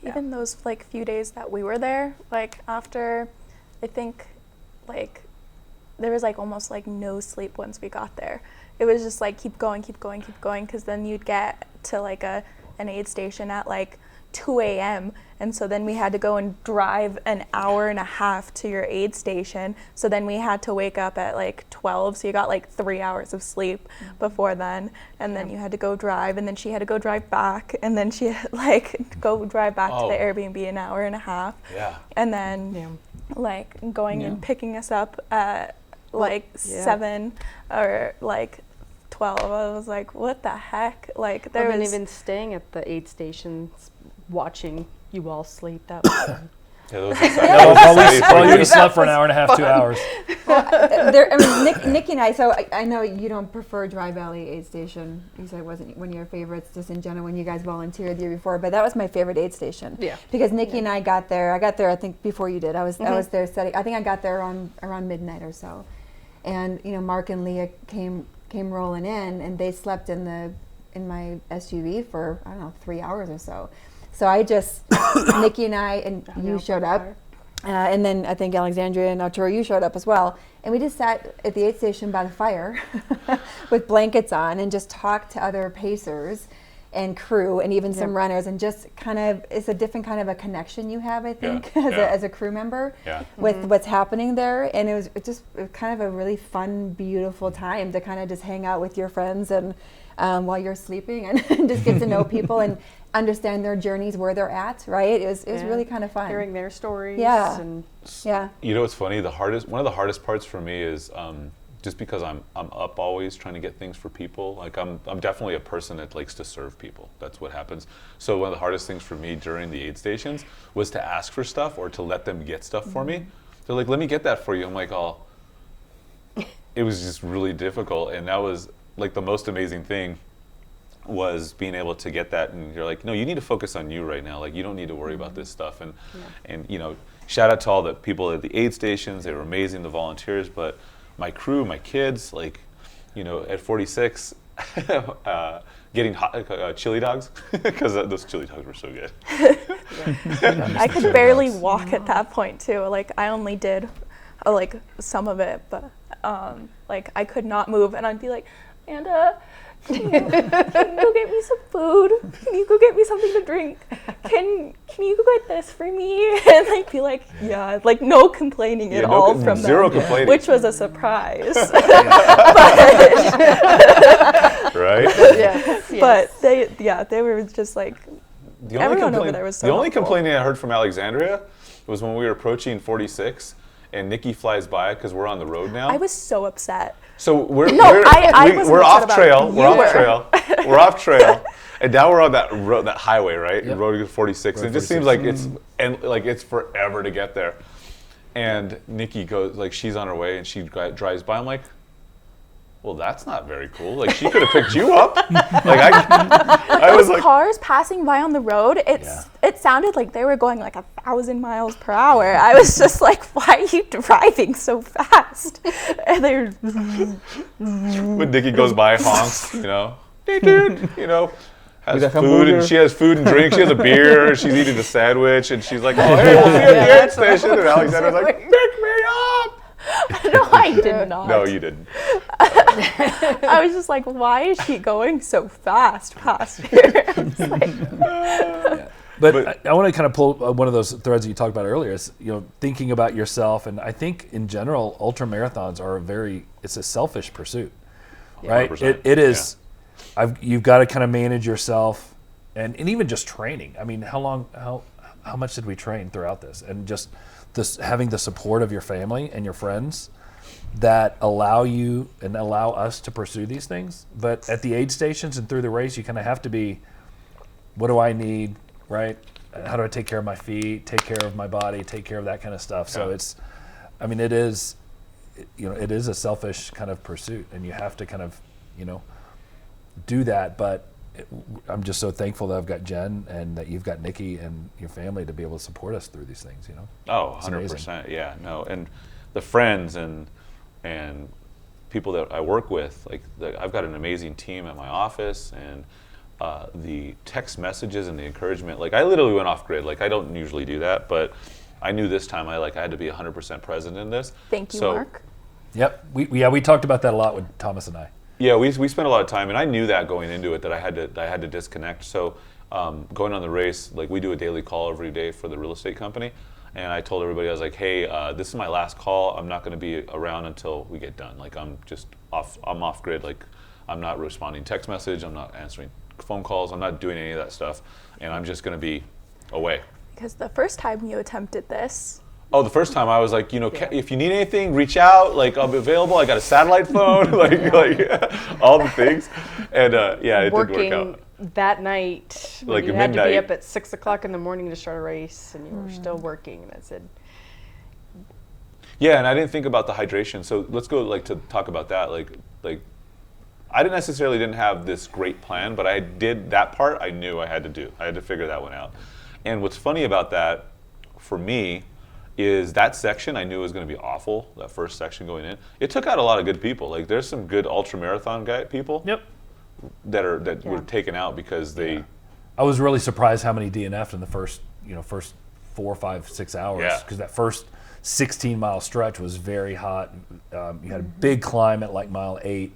Even those like few days that we were there, like after, I think, like there was like almost like no sleep once we got there. It was just like keep going, because then you'd get to like an aid station at like 2 a.m. And so then we had to go and drive an hour and a half to your aid station. So then we had to wake up at like 12. So you got like 3 hours of sleep before then. And then you had to go drive, and then she had to go drive back. And then she had like go drive back to the Airbnb an hour and a half. Yeah. And then like going and picking us up at like 7 or like 12. I was like, what the heck? Like there I've been was even staying at the aid stations watching you all sleep. That was fun. Yeah, those While you slept for an hour and a half, 2 hours. Nikki and I, so I know you don't prefer Dry Valley Aid Station. You said it wasn't one of your favorites, just in general, when you guys volunteered the year before, but that was my favorite aid station. Yeah. Because Nikki and I got there I think before you did. I was there setting, I think I got there around midnight or so. And Mark and Leah came rolling in, and they slept in my SUV for, I don't know, 3 hours or so. So I just, Nikki and I, and you showed up, and then I think Alexandria and Arturo, you showed up as well. And we just sat at the aid station by the fire with blankets on and just talked to other pacers and crew and even some runners, and just kind of, it's a different kind of a connection you have, I think, as a crew member with what's happening there. And it was just kind of a really fun, beautiful time to kind of just hang out with your friends and while you're sleeping and just get to know people and understand their journeys, where they're at, right? It was really kind of fun. Hearing their stories. Yeah. And You know what's funny? One of the hardest parts for me is just because I'm up always trying to get things for people. Like I'm definitely a person that likes to serve people. That's what happens. So one of the hardest things for me during the aid stations was to ask for stuff or to let them get stuff for me. They're like, let me get that for you. I'm like, oh, it was just really difficult. And that was like the most amazing thing, was being able to get that. And you're like, no, you need to focus on you right now. Like you don't need to worry about this stuff. And shout out to all the people at the aid stations. They were amazing, the volunteers, but my crew, my kids, like, at 46, getting hot, chili dogs, because those chili dogs were so good. I could barely walk at that point too. Like I only did like some of it, but like I could not move, and I'd be like, Amanda, can you go get me some food? Can you go get me something to drink? Can you go get this for me? And I'd be like, yeah, like no complaining at all from zero them, complaining, which was a surprise. Right? yes. But they were just like, everyone over there was so The only helpful. complaining I heard from Alexandria was when we were approaching 46 and Nikki flies by because we're on the road now. I was so upset. So we're wasn't off upset trail. about We're off you. trail. We're off trail, and now we're on that road, that highway, right? Yep. Road 46. Road It just 46. seems like it's forever to get there. And Nikki goes, like, she's on her way, and she drives by. I'm like, well, that's not very cool. Like, she could have picked you up. Like, I was like, Cars passing by on the road, it sounded like they were going like 1,000 miles per hour. I was just like, why are you driving so fast? And they were, when Nikki goes by, honks, has With a food, hamburger. and she has food and drink. She has a beer. She's eating a sandwich, and she's like, "Oh, hey, we'll see you at the aid station." And Alexander's like, "Pick me up." no, I did not. No, you didn't. I was just like, why is she going so fast past here? It's like, But I want to kind of pull one of those threads that you talked about earlier. Is thinking about yourself, and I think in general, ultra marathons are it's a selfish pursuit, right? 100%. It is. You've got to kind of manage yourself, and even just training. I mean, how much did we train throughout this, and just this having the support of your family and your friends that allow you and allow us to pursue these things. But at the aid stations and through the race, you kind of have to be, what do I need, right? How do I take care of my feet, take care of my body, take care of that kind of stuff. So it is a selfish kind of pursuit, and you have to kind of, do that. But I'm just so thankful that I've got Jen and that you've got Nikki and your family to be able to support us through these things, Oh, It's 100%. amazing. Yeah, no. And the friends and people that I work with, I've got an amazing team at my office, and the text messages and the encouragement, I literally went off grid. I don't usually do that, but I knew this time I had to be 100% present in this. Thank you, Mark. Yep. We talked about that a lot with Thomas and I. Yeah, we spent a lot of time, and I knew that going into it that I had to disconnect. So going on the race, we do a daily call every day for the real estate company, and I told everybody, I was like, hey, this is my last call. I'm not going to be around until we get done. I'm just off. I'm off grid. I'm not responding text message. I'm not answering phone calls. I'm not doing any of that stuff, and I'm just going to be away. Because the first time you attempted this, Oh, the first time I was like, if you need anything, reach out. I'll be available. I got a satellite phone, all the things. And it did work out. That night, when Like you at had to be midnight. up at 6 o'clock in the morning to start a race, and you were still working. And I said, Yeah, and I didn't think about the hydration. So let's go to talk about that. I didn't have this great plan, but I did that part. I knew I had to do. I had to figure that one out. And what's funny about that, for me, is that section I knew was going to be awful. That first section going in, it took out a lot of good people. There's some good ultra marathon people. Yep. That were taken out because they. I was really surprised how many DNF'd in the first 4, 5, 6 hours. Yeah. Because that first 16-mile stretch was very hot. You had a big climb at mile 8,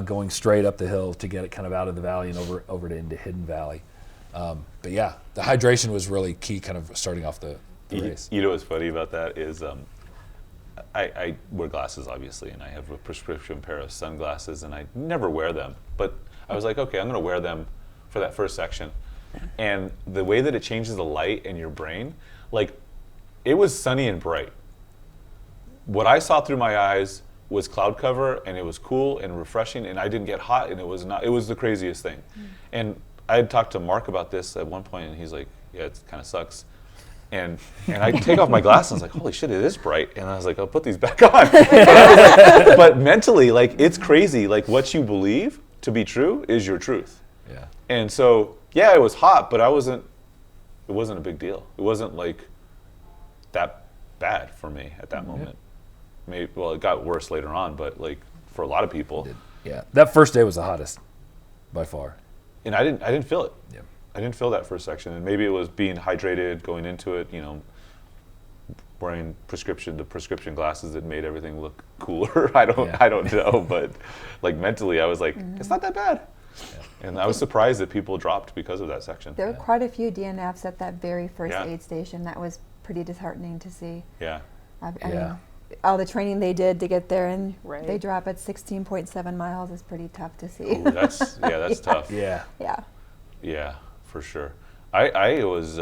going straight up the hill to get it kind of out of the valley and over into Hidden Valley. But yeah, the hydration was really key, kind of starting off the race. You know what's funny about that is I wear glasses, obviously, and I have a prescription pair of sunglasses, and I never wear them. But I was like, okay, I'm going to wear them for that first section. And the way that it changes the light in your brain, it was sunny and bright. What I saw through my eyes was cloud cover, and it was cool and refreshing, and I didn't get hot, and it was the craziest thing. And I had talked to Mark about this at one point, and he's like, yeah, it kind of sucks. And I take off my glasses, and I was like, holy shit, it is bright. And I was like, I'll put these back on. But mentally, it's crazy. What you believe to be true is your truth. Yeah. And so, yeah, it was hot, but it wasn't a big deal. It wasn't that bad for me at that moment. Maybe, it got worse later on, but for a lot of people. Yeah. That first day was the hottest by far. And I didn't feel it. Yeah. I didn't feel that first section, and maybe it was being hydrated going into it, wearing the prescription glasses that made everything look cooler. I don't know, but mentally I was like, it's not that bad. Yeah. And I was surprised that people dropped because of that section. There were quite a few DNFs at that very first aid station. That was pretty disheartening to see. Yeah. I mean, all the training they did to get there, and Right. they drop at 16.7 miles is pretty tough to see. Ooh, that's tough. Yeah. Yeah. Yeah, for sure. I was,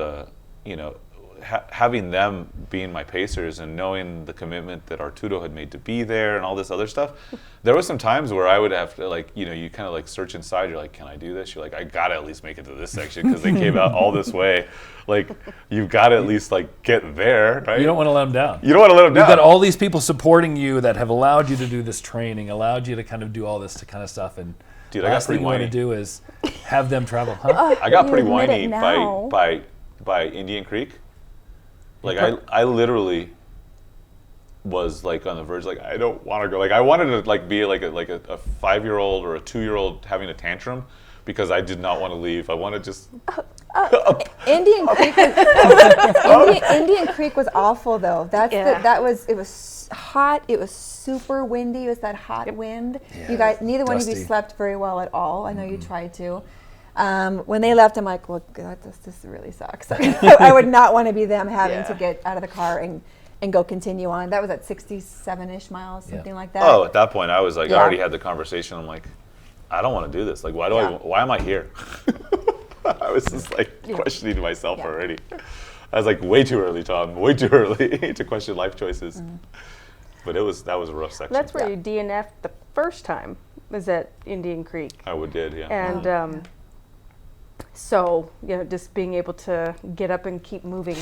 having them being my pacers and knowing the commitment that Arturo had made to be there and all this other stuff, there was some times where I would have to, you kind of search inside. You're like, can I do this? You're like, I got to at least make it to this section because they came out all this way. You've got to at least get there, right? You don't want to let them down. You don't want to let them down. You've got all these people supporting you that have allowed you to do this training, allowed you to kind of do all this kind of stuff. And Dude, the I got last thing pretty you want to whiny. do is have them travel. Huh? I got You pretty admit whiny it now. by Indian Creek. I literally was on the verge. I don't want to go. I wanted to be a 5-year-old or a 2-year-old having a tantrum because I did not want to leave. I want to just. Indian Creek was, Indian Creek was awful though. It was hot. It was super windy. It was that hot wind. Yeah, You guys, neither one of you dusty. slept very well at all. I know you tried to. When they left, I'm like, well, God, this really sucks. I would not want to be them having to get out of the car and go continue on. That was at 67-ish miles, something like that. Oh, at that point, I was like, I Yeah. already had the conversation. I'm like, I don't want to do this. Like, why am I here? I was just like questioning myself already. I was like, way too early, Tom. Way too early to question life choices. But that was a rough section. That's where you DNF'd the first time, was at Indian Creek. Did, yeah. And so, just being able to get up and keep moving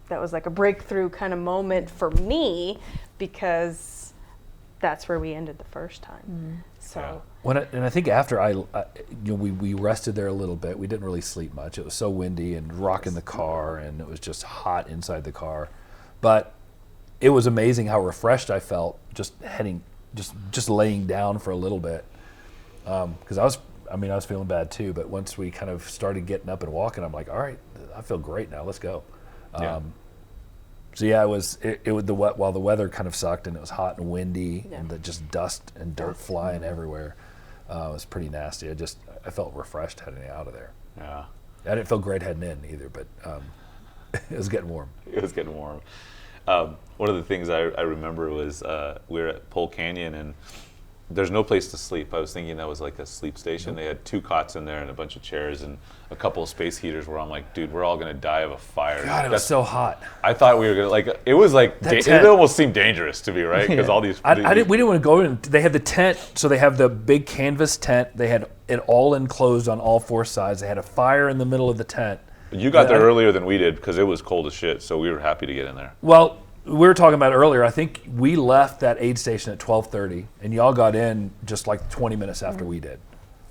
that was like a breakthrough kind of moment for me, because that's where we ended the first time. So. And I think after we rested there a little bit. We didn't really sleep much. It was so windy and rocking the car, and it was just hot inside the car. But it was amazing how refreshed I felt just laying down for a little bit. Because I was feeling bad too. But once we kind of started getting up and walking, I'm like, all right, I feel great now. Let's go. So yeah, it was while the weather kind of sucked and it was hot and windy and just dust and dirt flying everywhere. It was pretty nasty. I felt refreshed heading out of there. Yeah. I didn't feel great heading in either, but it was getting warm. It was getting warm. One of the things I remember was we were at Pole Canyon, and there's no place to sleep. I was thinking that was like a sleep station. They had 2 cots in there and a bunch of chairs and a couple of space heaters where I'm like, dude, we're all going to die of a fire. God, it was so hot. I thought we were going to, it was like, it almost seemed dangerous to me, right? Because all these... we didn't want to go in. They had the tent, so they have the big canvas tent. They had it all enclosed on all 4 sides. They had a fire in the middle of the tent. You got there earlier than we did because it was cold as shit, so we were happy to get in there. Well, we were talking about it earlier. I think we left that aid station at 12:30, and y'all got in just like 20 minutes after we did.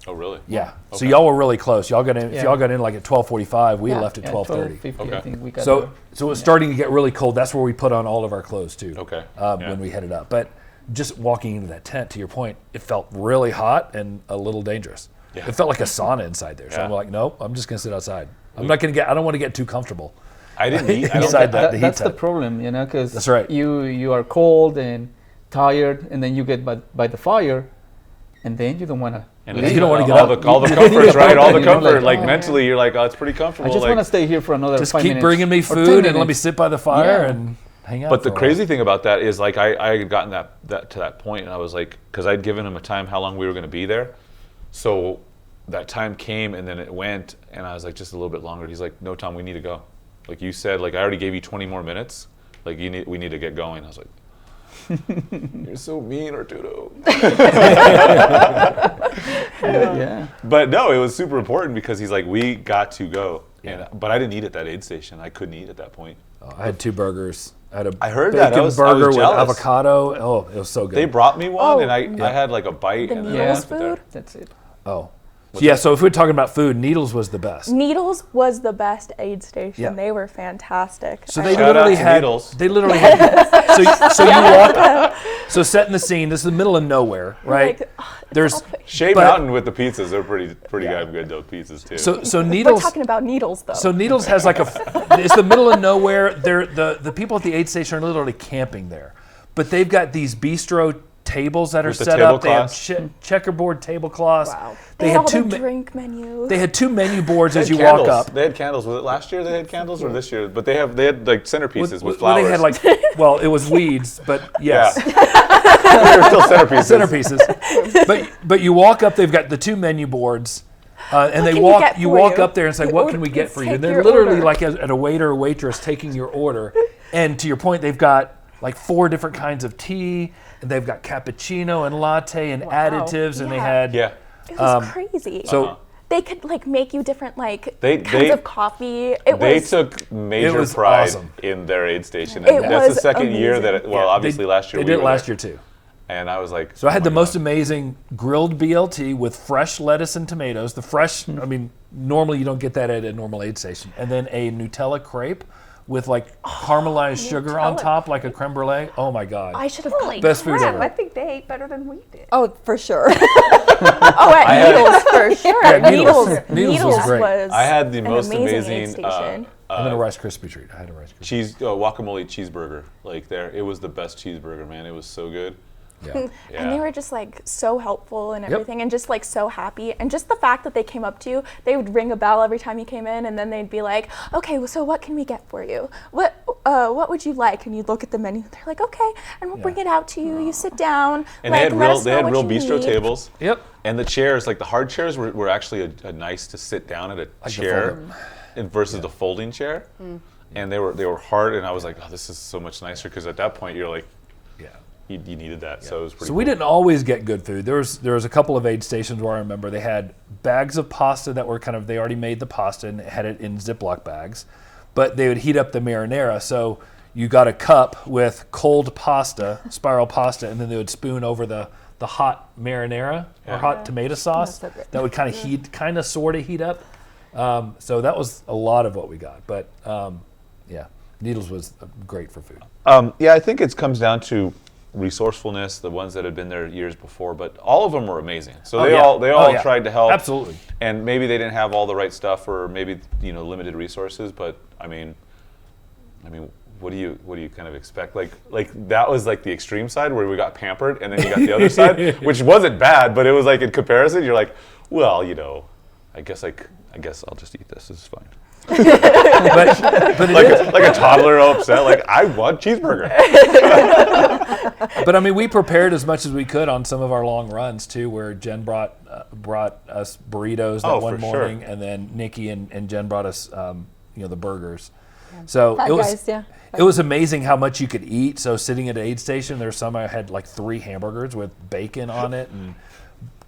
Oh, really? Yeah. Okay. So y'all were really close. Y'all got in. If y'all got in like at 12:45, we left at 12:30. 12:50, I think we got So there. it was starting to get really cold. That's where we put on all of our clothes too. Okay. When we headed up, but just walking into that tent, to your point, it felt really hot and a little dangerous. Yeah. It felt like a sauna inside there. So I'm like, nope, I'm just gonna sit outside. I don't want to get too comfortable. I didn't eat. Inside the heat That's the tent. problem, because That's right. you are cold and tired, and then you get by the fire, and then you don't want to. And You don't wanna get all up. the comforts, right? All the You know, comfort. like, Like mentally, you're like, oh, it's pretty comfortable. I just like, want to stay here for another Just 5 keep minutes. bringing me or 10 food and let me minutes. sit by the fire Yeah. and hang out. But the for a crazy thing about that is, like, I had gotten that to that point, and I was like, because I'd given him a time how long we were going to be there, so that time came and then it went, and I was like, just a little bit longer. He's like, no, Tom, we need to go. Like you said, like I already gave you 20 more minutes. Like we need to get going. I was like, you're so mean, Arturo. Yeah. But no, it was super important because he's like, we got to go. Yeah. But I didn't eat at that aid station. I couldn't eat at that point. while. I had 2 burgers. I had a I heard that. bacon I was burger with jealous. avocado. Oh, it was so good. They brought me one, Oh, and I had like a bite. The and then I Needles left it there. food? That's it. Oh. Yeah, so if we're talking about food, Needles was the best. Needles was the best aid station. Yeah. They were fantastic. So they Shout literally out to had Needles. they literally had so you walk so setting the scene, this is the middle of nowhere, right? Like, oh, it's There's all- Shea But- Mountain with the pizzas, they're pretty damn good, those pizzas too. so We're Needles talking about needles though. So Needles has like it's the middle of nowhere. The people at the aid station are literally camping there, but they've got these bistro tables that are With the set up. They have tablecloths? checkerboard tablecloths. wow. They had had all two. the drink menus. They had 2 menu boards They as had you candles. walk up. They had candles. Was it last year they had candles or this year? But they had like centerpieces with Well, flowers. they had like it was weeds, but yes. They were still centerpieces. Centerpieces. But you walk up, they've got the 2 menu boards, and they can we walk. get You for walk you? up there and say, "What can we get for you?" Take And they're your literally order. like at a waiter or waitress taking your order. And to your point, they've got like 4 different kinds of tea, and they've got cappuccino and latte and additives, and they Yeah. had Yeah. It was crazy. so they could like make you different like They- kinds they- of coffee. It They was took major was pride awesome. in their aid station. It That's the was second year that amazing. obviously last year they we did it were last there. year too. And I was like, So I had oh the my most God. amazing grilled BLT with fresh lettuce and tomatoes. The fresh, I mean, normally you don't get that at a normal aid station. And then a Nutella crepe with like caramelized sugar on Nutella top, like a creme brulee. Oh my God. I should have Holy Best food crap, ever. I think they ate better than we did. Oh, for sure. Oh, at Needles for sure. Yeah, Needles. Needles, Needles was great. I had the an most amazing aid amazing station. And then a Rice Krispie treat. I had a Rice Krispie. guacamole cheeseburger. Like there, it was the best cheeseburger, man. It was so good. Yeah. And they were just like so helpful and Yep. everything, and just like so happy. And just the fact that they came up to you, they would ring a bell every time you came in, and then they'd be like, "Okay, well, so what can we get for you? What would you like?" And you'd look at the menu. They're like, "Okay, and we'll bring it out to you. You sit down." And like, they let us had know real what you bistro need. tables. Yep. And the chairs, like the hard chairs, were actually a nice to sit down at a the chair folding. versus the folding chair. And they were hard, and I was like, oh, this is so much nicer, because at that point you're like, Yeah. you needed that. So it was pretty. So we didn't always get good food. There was a couple of aid stations where I remember they had bags of pasta that were they already made the pasta and had it in Ziploc bags, but they would heat up the marinara. So you got a cup with cold pasta, spiral pasta, and then they would spoon over the hot marinara or hot tomato sauce That's so good. that would kind of sort of heat up. So that was a lot of what we got. But yeah, Needles was great for food. Yeah, I think it comes down to resourcefulness, the ones that had been there years before, but all of them were amazing. So they all tried to help. Absolutely. And maybe they didn't have all the right stuff, or maybe limited resources, but I mean what do you kind of expect? Like that was like the extreme side where we got pampered, and then you got the other side, which wasn't bad, but it was like in comparison, you're like, well, I guess I'll just eat this. This is fine. But Like a toddler upset, like I want cheeseburger. But I mean, we prepared as much as we could on some of our long runs too, where Jen brought us burritos that one for morning, sure. and then Nikki and Jen brought us, the burgers. So Hi, it was guys, yeah. it was amazing how much you could eat. So sitting at an aid station, there's some I had like 3 hamburgers with bacon on it, and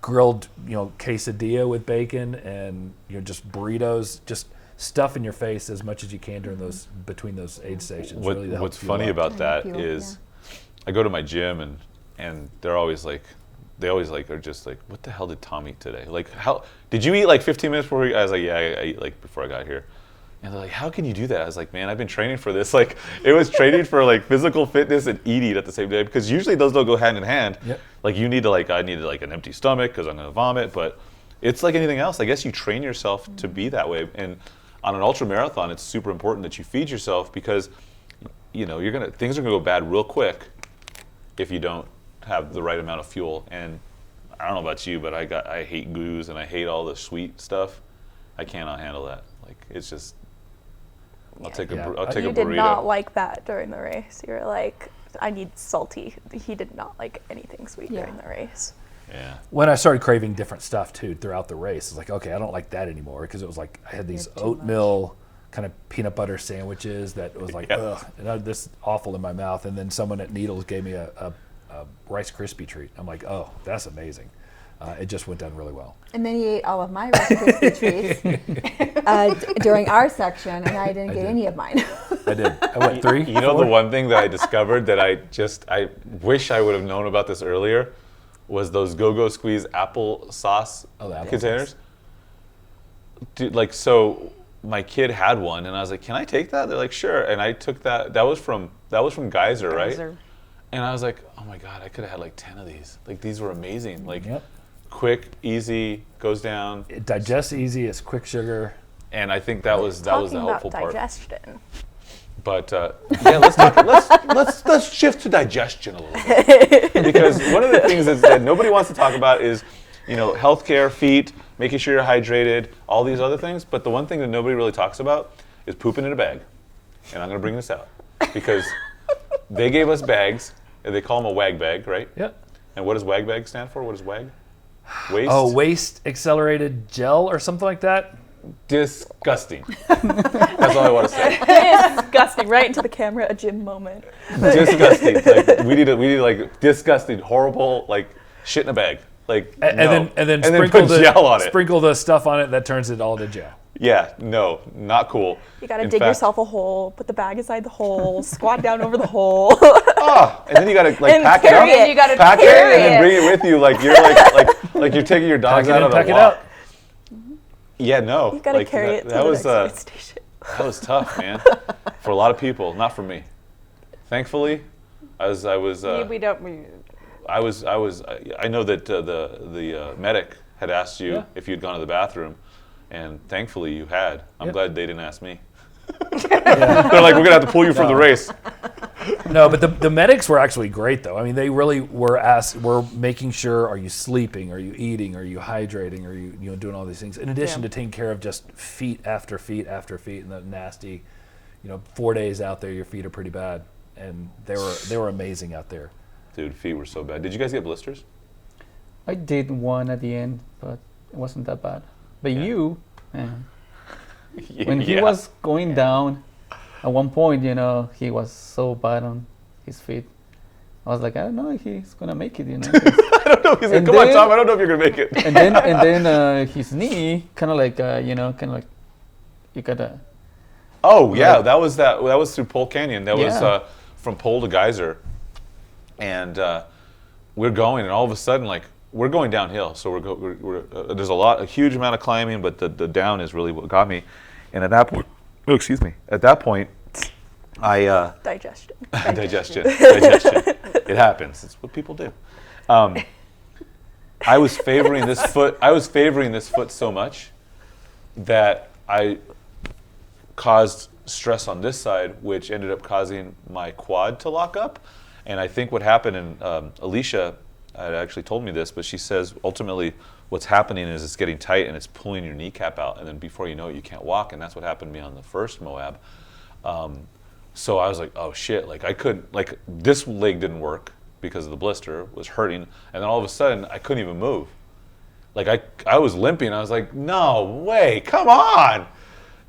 grilled quesadilla with bacon, and just burritos, just stuff in your face as much as you can during between those aid stations. Really to help What's fuel funny up. about that Fuel, is, I go to my gym and they're always like, are just like, what the hell did Tom eat today? Like, how did you eat like 15 minutes before? I was like, yeah, I ate like before I got here. And they're like, how can you do that? I was like, man, I've been training for this. Like, it was training for like physical fitness and eating at the same day, because usually those don't go hand in hand. Yep. Like I needed like an empty stomach because I'm gonna vomit, but it's like anything else. I guess you train yourself to be that way. And on an ultra marathon, it's super important that you feed yourself, because things are gonna go bad real quick if you don't have the right amount of fuel. And I don't know about you, but I hate goos and I hate all the sweet stuff. I cannot handle that. Like, it's just, I'll take a You burrito. did not like that during the race. You were like, I need salty. He did not like anything sweet during the race. Yeah. When I started craving different stuff too throughout the race, it's like, okay, I don't like that anymore, because it was like I had these oatmeal kind of peanut butter sandwiches that was like, ugh, and this awful in my mouth. And then someone at Needles gave me a Rice Krispie treat. I'm like, oh, that's amazing. It just went down really well. And then he ate all of my Rice Krispie treats during our section, and I didn't get any of mine. I did. I went 3. You know, the one thing that I discovered that I wish I would have known about this earlier was those Go-Go Squeeze apple sauce the apple containers. Dude, so my kid had one, and I was like, "Can I take that?" They're like, "Sure." And I took that. That was from Geyser, right? Geyser. And I was like, "Oh my God, I could have had like 10 of these. Like, these were amazing. Like, Yep. quick, easy, goes down." It digests easy. It's quick sugar. And I think that was the Talking helpful about part. digestion. But yeah, let's shift to digestion a little bit, because one of the things that nobody wants to talk about is, healthcare, feet, making sure you're hydrated, all these other things. But the one thing that nobody really talks about is pooping in a bag. And I'm going to bring this out because they gave us bags, and they call them a WAG bag, right? Yep. And what does WAG bag stand for? What is WAG? Waste. Oh, waste accelerated gel or something like that. Disgusting. That's all I want to say. Disgusting. Right into the camera, a gym moment. Disgusting. Like, we need like disgusting, horrible, like shit in a bag. Like, And no. then put gel on it. sprinkle the stuff on it that turns it all to gel. Yeah, no, not cool. You gotta In dig fact- yourself a hole, put the bag inside the hole, squat down over the hole. And then you gotta like And pack it carry up. it. You gotta pack it carry and then it. bring it with you, like you're like you're taking your dogs Pack it out in, on a pack it walk. out. You Yeah, no. gotta like, carry it to that the was next station. that was tough, man. For a lot of people, not for me. Thankfully, I was we don't. I know that the medic had asked you if you'd gone to the bathroom, and thankfully you had. I'm Yep. glad they didn't ask me. They're like, we're gonna have to pull you from the race. No, but the medics were actually great, though. I mean, they really were making sure: are you sleeping? Are you eating? Are you hydrating? Are you doing all these things? In addition to taking care of just feet after feet after feet, and the nasty, 4 days out there, your feet are pretty bad, and they were amazing out there. Dude, feet were so bad. Did you guys get blisters? I did one at the end, but it wasn't that bad. But you, man, when he was going down, at one point, he was so bad on his feet. I was like, I don't know if he's gonna make it, I don't know if he's gonna, come on, Tom, I don't know if you're gonna make it. And then his knee, kind of like, you gotta. Oh yeah, that was through Pole Canyon. That was from Pole to Geyser, and we're going, and all of a sudden, like, we're going downhill. So there's a huge amount of climbing, but the down is really what got me. And at that point, at that point, I Digestion. digestion. It happens. It's what people do. I was favoring this foot so much that I caused stress on this side, which ended up causing my quad to lock up. And I think what happened, and Alicia had actually told me this, but she says ultimately what's happening is it's getting tight and it's pulling your kneecap out, and then before you know it, you can't walk. And that's what happened to me on the first Moab. So I was like, oh shit, like I couldn't, like this leg didn't work because of the blister, was hurting, and then all of a sudden I couldn't even move. Like I was limping. I was like, no way, come on.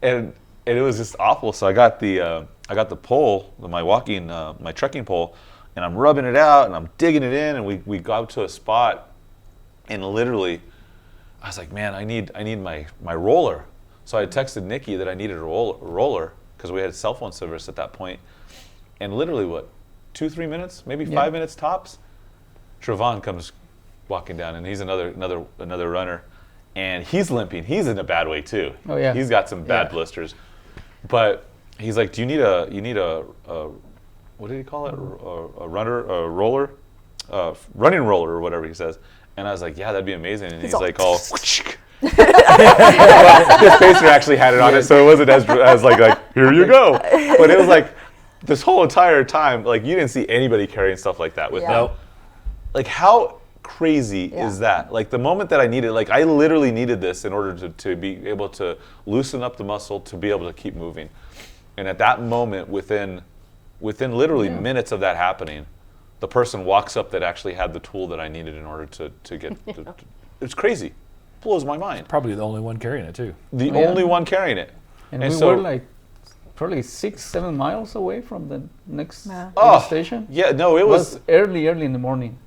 And it was just awful. So I got the pole, my trekking pole, and I'm rubbing it out and I'm digging it in, and we got to a spot, and literally I was like, man, I need my roller. So I texted Nikki that I needed a roller because we had cell phone service at that point. And literally 2-3 minutes, maybe 5 minutes tops, Trevon comes walking down, and he's another runner, and he's limping. He's in a bad way too. Oh yeah. He's got some bad blisters. But he's like, do you need a what did he call it? A roller, running roller or whatever he says. And I was like, yeah, that'd be amazing. And he's like, all. This pacer actually had it on it, so it wasn't as like here you go. But it was like this whole entire time, like you didn't see anybody carrying stuff like that with no. Like how crazy is that? Like the moment that I needed, like I literally needed this in order to be able to loosen up the muscle to be able to keep moving. And at that moment, within literally minutes of that happening, the person walks up that actually had the tool that I needed in order to get. It's crazy. Blows my mind. Probably the only one carrying it too. The only one carrying it. And we were like probably 6-7 miles away from the next station. Yeah, no, it was early in the morning.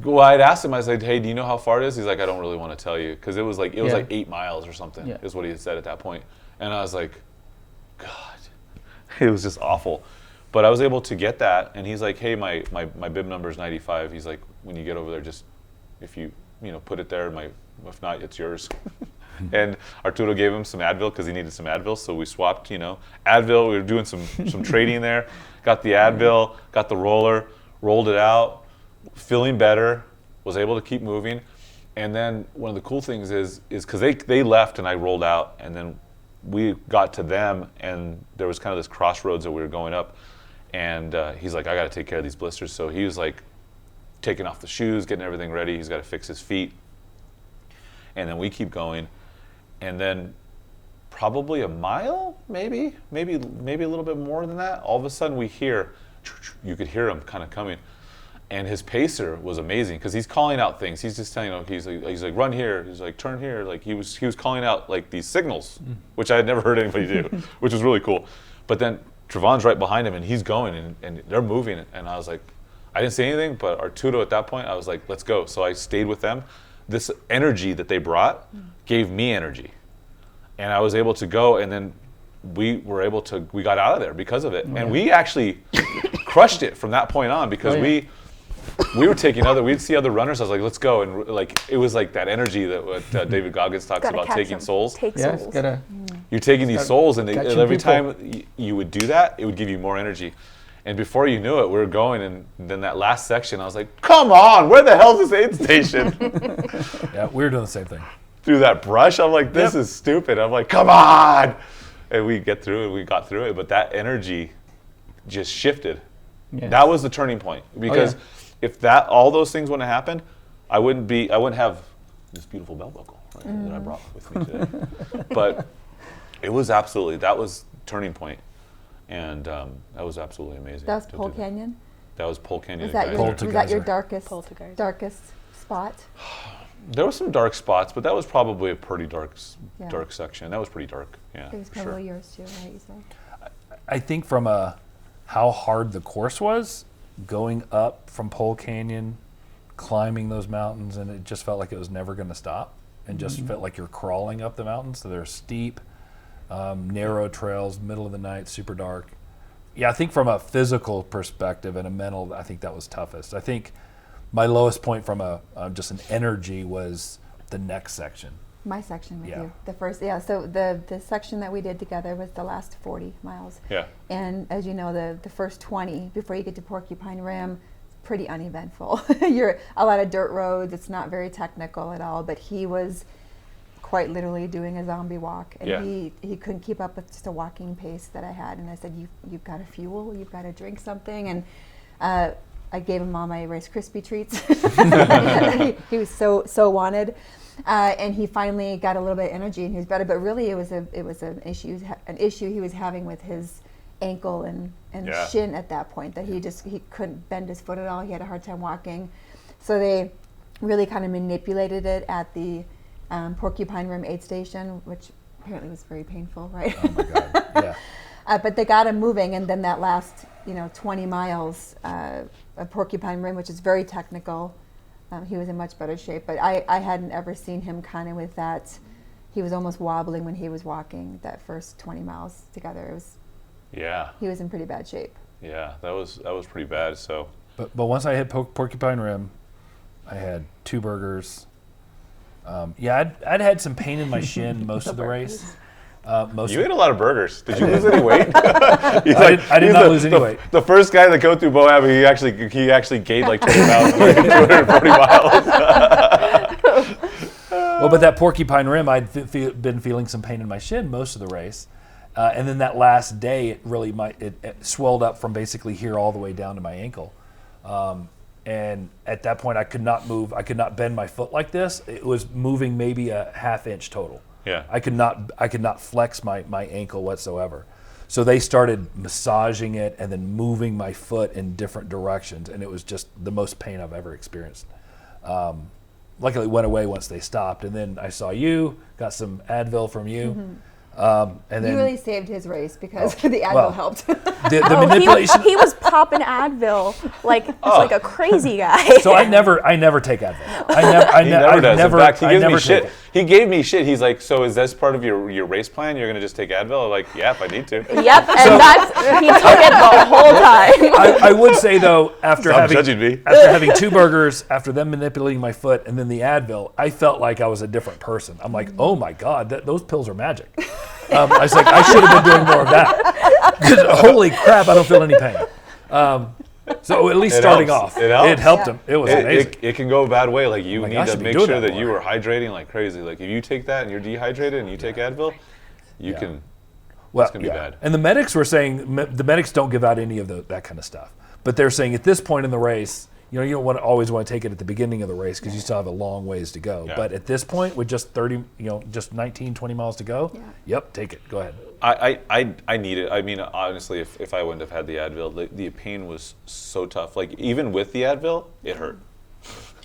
Well, I'd asked him, I said, hey, do you know how far it is? He's like, I don't really want to tell you, because it was like 8 miles or something is what he had said at that point. And I was like, God, it was just awful. But I was able to get that, and he's like, hey, my bib number is 95. He's like, when you get over there, just if you put it there, if not, it's yours. And Arturo gave him some Advil because he needed some Advil, so we swapped, Advil. We were doing some trading there. Got the Advil, got the roller, rolled it out, feeling better, was able to keep moving. And then one of the cool things is because they left and I rolled out, and then we got to them, and there was kind of this crossroads that we were going up, and he's like, I got to take care of these blisters. So he was like taking off the shoes, getting everything ready. He's got to fix his feet. And then we keep going, and then probably a mile, maybe a little bit more than that. All of a sudden, you could hear him kind of coming, and his pacer was amazing because he's calling out things. He's just telling he's like run here, he's like turn here. Like he was calling out like these signals, which I had never heard anybody do, which was really cool. But then Trevon's right behind him, and he's going, and they're moving, and I was like, I didn't say anything, but Arturo at that point, I was like, let's go. So I stayed with them. This energy that they brought gave me energy, and I was able to go, and then we got out of there because of it. And we actually crushed it from that point on because we were taking we'd see other runners. I was like, let's go. And like, it was like that energy that what David Goggins talks about, taking souls. Take souls. You're taking these souls, and every time you would do that, it would give you more energy. And before you knew it, we were going, and then that last section, I was like, come on, where the hell is this aid station? Yeah, we were doing the same thing. Through that brush, I'm like, this is stupid. I'm like, come on. And we got through it, but that energy just shifted. Yes. That was the turning point, because if all those things wouldn't have happened, I wouldn't have this beautiful belt buckle that I brought with me today. But that was turning point, and that was absolutely amazing. That was to Pole do that. Canyon. That was Pole Canyon. Was that and your, Geyser. was that your Geyser. darkest spot? There were some dark spots, but that was probably a pretty dark Yeah. section. That was pretty dark. Yeah, It was for sure. probably yours too, right? You said. I think from how hard the course was, going up from Pole Canyon, climbing those mountains, and it just felt like it was never going to stop, and just felt like you're crawling up the mountains. So they're steep, narrow trails, middle of the night, super dark. Yeah, I think from a physical perspective and a mental, I think that was toughest. I think my lowest point from just an energy was the next section. My section with Yeah. you. The first, so the section that we did together was the last 40 miles. Yeah. And as you know, the first 20, before you get to Porcupine Rim, pretty uneventful. You're a lot of dirt roads. It's not very technical at all, but he was quite literally doing a zombie walk. And Yeah. he couldn't keep up with just a walking pace that I had. And I said, you've got to fuel, you've got to drink something. And I gave him all my Rice Krispie treats. he was so wanted. And he finally got a little bit of energy and he was better. But really, it was an issue he was having with his ankle and Yeah. shin at that point, that he couldn't bend his foot at all. He had a hard time walking. So they really kind of manipulated it at the Porcupine Rim aid station, which apparently was very painful, right? Oh my God, yeah. But they got him moving, and then that last 20 miles of Porcupine Rim, which is very technical, he was in much better shape. But I hadn't ever seen him kind of with that. He was almost wobbling when he was walking that first 20 miles together. Yeah. He was in pretty bad shape. Yeah, that was pretty bad. So, But once I hit Porcupine Rim, I had 2 burgers. I'd had some pain in my shin most of the race. you ate a lot of burgers. Did you lose any weight? I did not lose any weight. The first guy that go through Moab, he actually gained like 20 pounds, like 240 miles. Well, but that Porcupine Rim, I'd been feeling some pain in my shin most of the race. And then that last day, it really it swelled up from basically here all the way down to my ankle. And at that point, I could not move. I could not bend my foot like this. It was moving maybe a ½ inch total. Yeah. I could not flex my ankle whatsoever. So they started massaging it and then moving my foot in different directions, and it was just the most pain I've ever experienced. Luckily, it went away once they stopped, and then I saw you, got some Advil from you. And then You really saved his race because the Advil helped. the Oh, manipulation. he was popping Advil like a crazy guy. So I never take Advil. He never does. In fact, he I gives me never shit. take it. He gave me shit. He's like, so is this part of your race plan? You're going to just take Advil? I'm like, yeah, if I need to. Yep, and he took it the whole time. I would say though, after Stop judging me. after having 2 burgers, after them manipulating my foot, and then the Advil, I felt like I was a different person. I'm like, oh my God, those pills are magic. I was like, I should have been doing more of that. 'Cause holy crap, I don't feel any pain. So at least It starting helps. off, It helps. it helped him. It was amazing. It can go a bad way. Like you Like, I need to should be make doing sure that that you more. are hydrating like crazy. Like if you take that and you're dehydrated and you take Advil, you Yeah. can. Well, It's gonna be bad. And the medics were saying the medics don't give out any of that kind of stuff. But they're saying at this point in the race, you don't always want to take it at the beginning of the race because you still have a long ways to go. Yeah. But at this point, with just 19, 20 miles to go, yep, take it. Go ahead. I need it. I mean, honestly, if I wouldn't have had the Advil, the pain was so tough. Like even with the Advil, it hurt.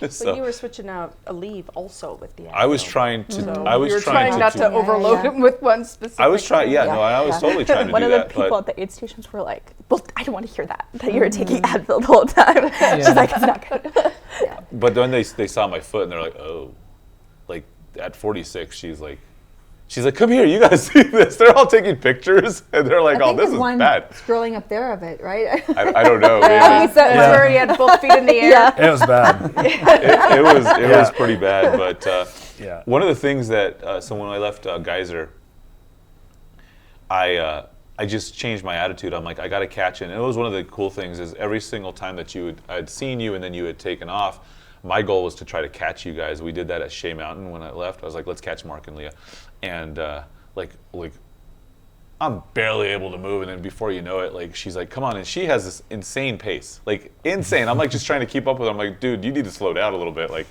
But you were switching out Aleve also with the Advil. I was trying to. So I was you were trying not to to. overload Yeah. him with one specific. I was trying. Yeah, Yeah. no, I was totally trying to One do of the that. people But at the aid stations were like, well, I don't want to hear that you were taking Advil the whole time. She's like, it's not good. But then they saw my foot and they're like, oh, like at 46, she's like, come here, you guys see this? They're all taking pictures and they're like, I oh, think this there's is one bad. scrolling up there of it, right? I don't know. That's where he had both feet in the air. It was bad. It was pretty bad. But Yeah. one of the things that so when I left Geyser, I just changed my attitude. I'm like, I got to catch it. And it was one of the cool things is every single time that I'd seen you and then you had taken off, my goal was to try to catch you guys. We did that at Shea Mountain when I left. I was like, let's catch Mark and Leah. And like I'm barely able to move, and then before you know it, like she's like, "Come on!" And she has this insane pace, like insane. I'm like just trying to keep up with her. I'm like, "Dude, you need to slow down a little bit." Like,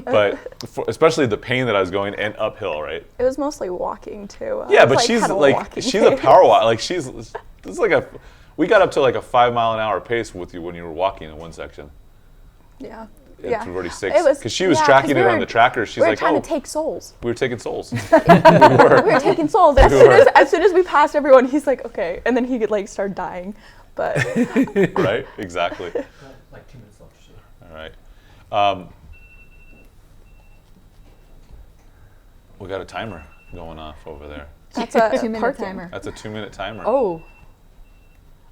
but especially the pain that I was going and uphill, right? It was mostly walking too. Yeah, but she's like she's a power walk. Like it's like we got up to like a 5 mile an hour pace with you when you were walking in one section. Yeah. It's already 6 It was- because she was yeah, 'cause tracking we it on were- the tracker. She's We were like, trying "Oh, to take souls. we were taking souls." We were taking souls. As soon as we passed everyone, he's like, okay, and then he could like start dying, but Right? Exactly. Like 2 minutes left to shoot. All right. We got a timer going off over there. that's a 2-minute parking. timer. That's a 2-minute timer. Oh.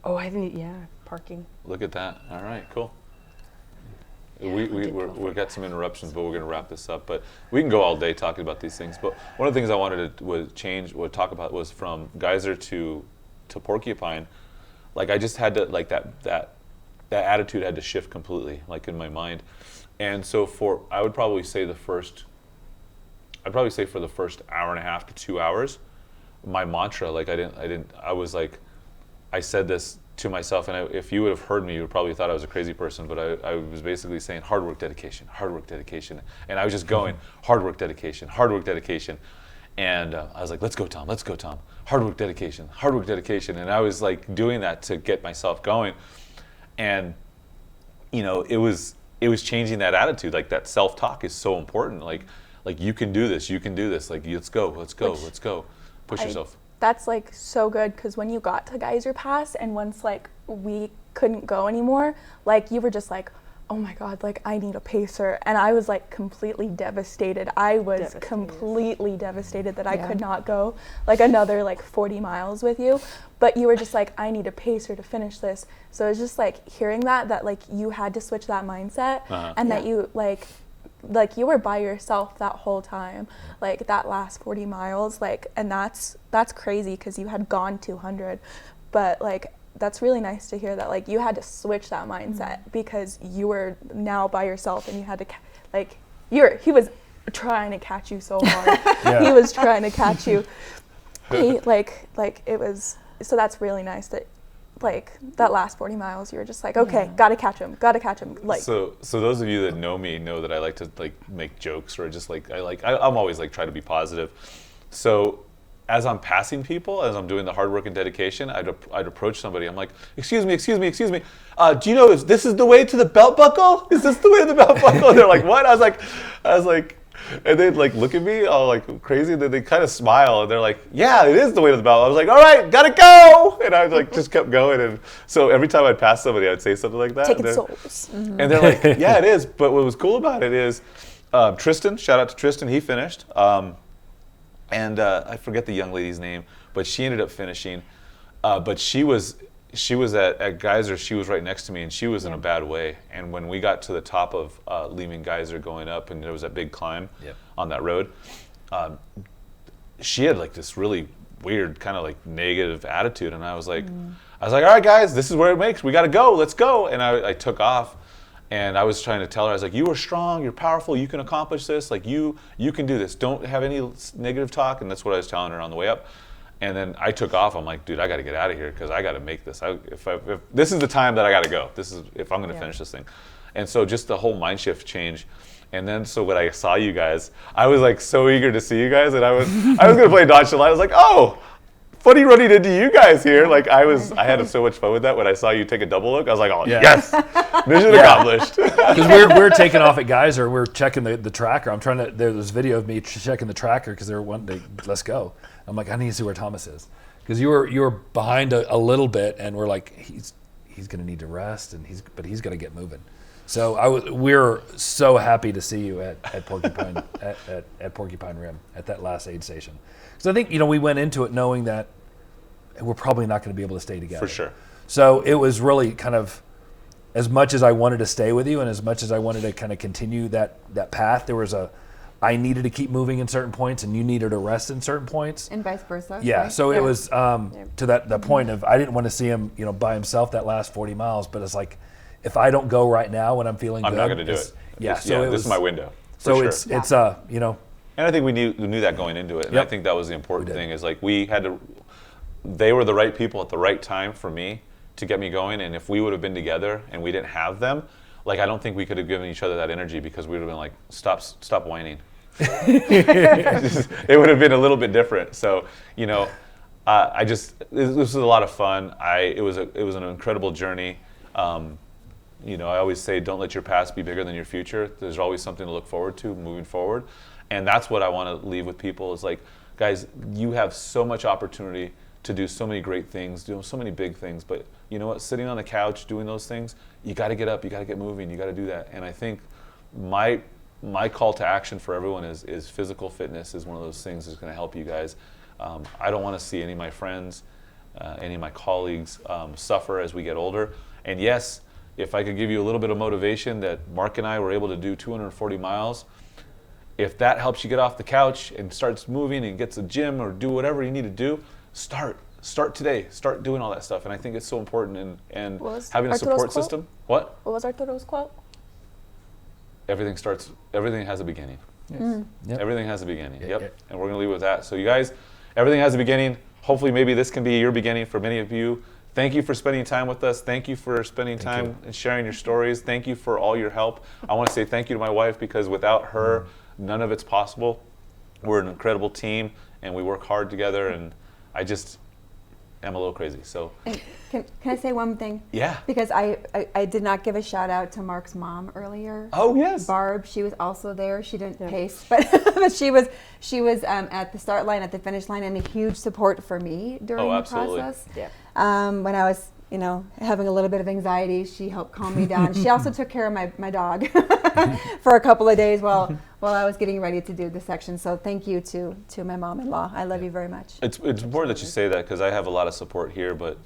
Oh, I didn't. Yeah, parking. Look at that. All right, cool. We got some interruptions, but we're going to wrap this up. But we can go all day talking about these things. But one of the things I wanted to talk about was from Geyser to Porcupine. Like I just had to like that attitude had to shift completely, like in my mind. And so I would probably say for the first hour and a half to 2 hours, my mantra, like I said this to myself, and if you would have heard me, you would probably thought I was a crazy person, but I was basically saying hard work, dedication, and I was just going hard work, dedication, and I was like, let's go, Tom, hard work, dedication, and I was like doing that to get myself going, and it was changing that attitude. Like that self-talk is so important. Like you can do this, like let's go, push yourself. That's like so good because when you got to Geyser Pass and once like we couldn't go anymore, like you were just like, oh my God, like I need a pacer. And I was like completely devastated. I was completely devastated that I could not go like another like 40 miles with you. But you were just like, I need a pacer to finish this. So it was just like hearing that like you had to switch that mindset and that you like you were by yourself that whole time, like that last 40 miles, like, and that's crazy because you had gone 200, but like that's really nice to hear that like you had to switch that mindset because you were now by yourself and you had to he was trying to catch you so hard. He was trying to catch you. It was, so that's really nice that like that last 40 miles you were just like, okay, gotta catch him, like. So those of you that know me know that I like to like make jokes or just like I'm always like try to be positive. So as I'm passing people, as I'm doing the hard work and dedication, I'd approach somebody. I'm like, excuse me. Do you know if this is the way to the belt buckle? Is this the way to the belt buckle? And they're like, what? I was like, and they'd like look at me all like crazy, and then they kind of smile, and they're like, yeah, it is the way to the belt. I was like, all right, gotta go. And I like just kept going. And so every time I'd pass somebody, I'd say something like that. Taking souls. And they're like, yeah, it is. But what was cool about it is Tristan, shout out to Tristan, he finished. And I forget the young lady's name, but she ended up finishing. But she was at Geyser, she was right next to me, and she was in a bad way. And when we got to the top of leaving Geyser going up, and there was that big climb on that road, she had like this really weird kind of like negative attitude. And I was like, all right, guys, this is where it makes. We got to go. Let's go. And I took off. And I was trying to tell her, I was like, you are strong, you're powerful, you can accomplish this, like you can do this. Don't have any negative talk. And that's what I was telling her on the way up. And then I took off. I'm like, dude, I got to get out of here because I got to make this. If this is the time that I got to go. This is if I'm going to finish this thing. And so just the whole mind shift change. And then so when I saw you guys, I was like so eager to see you guys, and I was going to play nonchalant. I was like, oh, funny running into you guys here. Like I had so much fun with that. When I saw you take a double look, I was like, oh yes, mission accomplished. Because we're taking off at Geyser, we're checking the tracker. I'm trying to. There's video of me checking the tracker because they're wanting to let's go. I'm like, I need to see where Thomas is because you were behind a little bit, and we're like, he's going to need to rest, and he's going to get moving. So we're so happy to see you at Porcupine at Porcupine Rim at that last aid station. So I think we went into it knowing that we're probably not going to be able to stay together. For sure. So it was really kind of, as much as I wanted to stay with you and as much as I wanted to kind of continue that path, there was I needed to keep moving in certain points and you needed to rest in certain points. And vice versa. Yeah, right? so it was to that point of I didn't want to see him by himself that last 40 miles, but it's like if I don't go right now when I'm feeling I'm good. not going to do it. Yeah, this is my window. So sure. it's And I think we knew that going into it. And I think that was the important thing is like we had to, they were the right people at the right time for me to get me going. And if we would have been together and we didn't have them, like I don't think we could have given each other that energy, because we would have been like, stop whining. It would have been a little bit different. So, you know, this was a lot of fun. It was an incredible journey. You know, I always say, don't let your past be bigger than your future. There's always something to look forward to moving forward. And that's what I want to leave with people is like, guys, you have so much opportunity to do so many great things, do so many big things. But you know what? Sitting on the couch doing those things, you got to get up, you got to get moving, you got to do that. And I think my call to action for everyone is physical fitness is one of those things that's going to help you guys. I don't want to see any of my friends, any of my colleagues suffer as we get older. And yes, if I could give you a little bit of motivation that Mark and I were able to do 240 miles, if that helps you get off the couch and starts moving and gets a gym or do whatever you need to do, start today. Start doing all that stuff. And I think it's so important. And having a support system. What? What was Arturo's quote? Everything has a beginning. Yes. Yep. Everything has a beginning. Yep. Yep. And we're going to leave with that. So you guys, everything has a beginning. Hopefully maybe this can be your beginning for many of you. Thank you for spending time with us. Thank you for spending time and sharing your stories. Thank you for all your help. I want to say thank you to my wife, because without her, none of it's possible. We're an incredible team and we work hard together, and I just am a little crazy. So And can I say one thing? yeah. Because I did not give a shout out to Mark's mom earlier. Oh yes. Barb, she was also there. She didn't pace, but she was at the start line, at the finish line, and a huge support for me during the absolutely. process. Yeah. When I was, having a little bit of anxiety, she helped calm me down. She also took care of my dog for a couple of days while I was getting ready to do the section. So thank you to my mom-in-law. I love you very much. It's important that you say that, because I have a lot of support here, but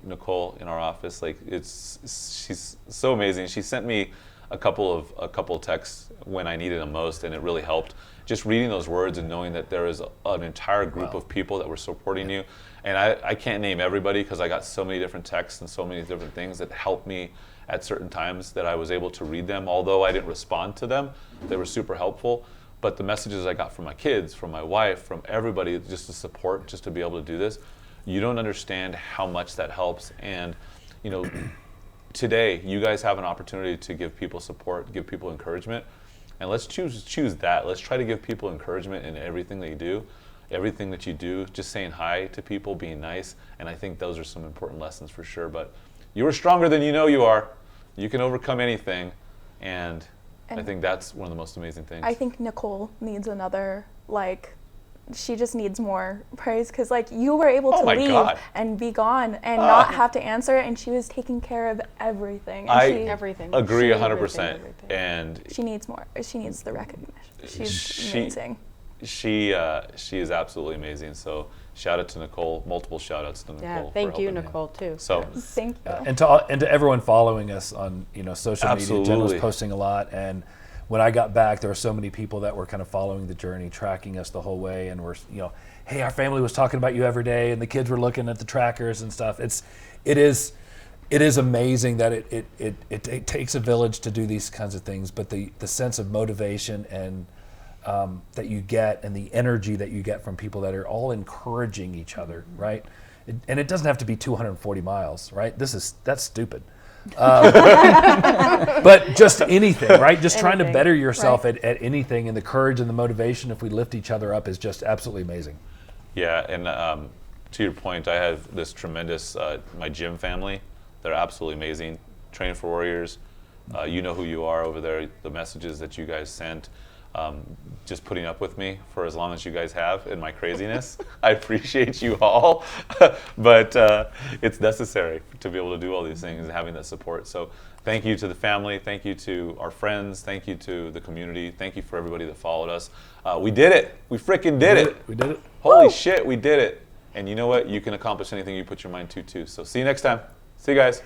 Nicole in our office, like she's so amazing. She sent me a couple of texts when I needed them most, and it really helped. Just reading those words and knowing that there is an entire group of people that were supporting you. And I can't name everybody, because I got so many different texts and so many different things that helped me at certain times that I was able to read them. Although I didn't respond to them, they were super helpful. But the messages I got from my kids, from my wife, from everybody, just the support, just to be able to do this, you don't understand how much that helps. And today you guys have an opportunity to give people support, give people encouragement, and let's choose that. Let's try to give people encouragement in everything that you do. Everything that you do, just saying hi to people, being nice, and I think those are some important lessons for sure. But you are stronger than you know you are. You can overcome anything, and I think that's one of the most amazing things. I think Nicole needs another, she just needs more praise, because you were able to leave and be gone and not have to answer, and she was taking care of everything. And Everything. agree She 100%. everything. And she needs more. She needs the recognition. She's amazing. She is absolutely amazing. So shout out to Nicole. Multiple shout outs to Nicole. Yeah, for thank you, helping me. Nicole, too. So Thank you. And to everyone following us on social media, Jen was Absolutely. posting a lot, and when I got back, there were so many people that were kind of following the journey, tracking us the whole way, and were hey, our family was talking about you every day, and the kids were looking at the trackers and stuff. It is amazing that it takes a village to do these kinds of things, but the sense of motivation and that you get, and the energy that you get from people that are all encouraging each other, right? And it doesn't have to be 240 miles, right? That's stupid. But just anything, right? Just trying to better yourself at anything, and the courage and the motivation, if we lift each other up, is just absolutely amazing. yeah, and to your point, I have this tremendous my gym family. They're absolutely amazing. Train for Warriors. You know who you are over there. The messages that you guys sent. Just putting up with me for as long as you guys have in my craziness. I appreciate you all, but it's necessary to be able to do all these things and having that support. So thank you to the family. Thank you to our friends. Thank you to the community. Thank you for everybody that followed us. We did it. We freaking did it. We did it. Holy shit, we did it. And you know what? You can accomplish anything you put your mind to too. So see you next time. See you guys.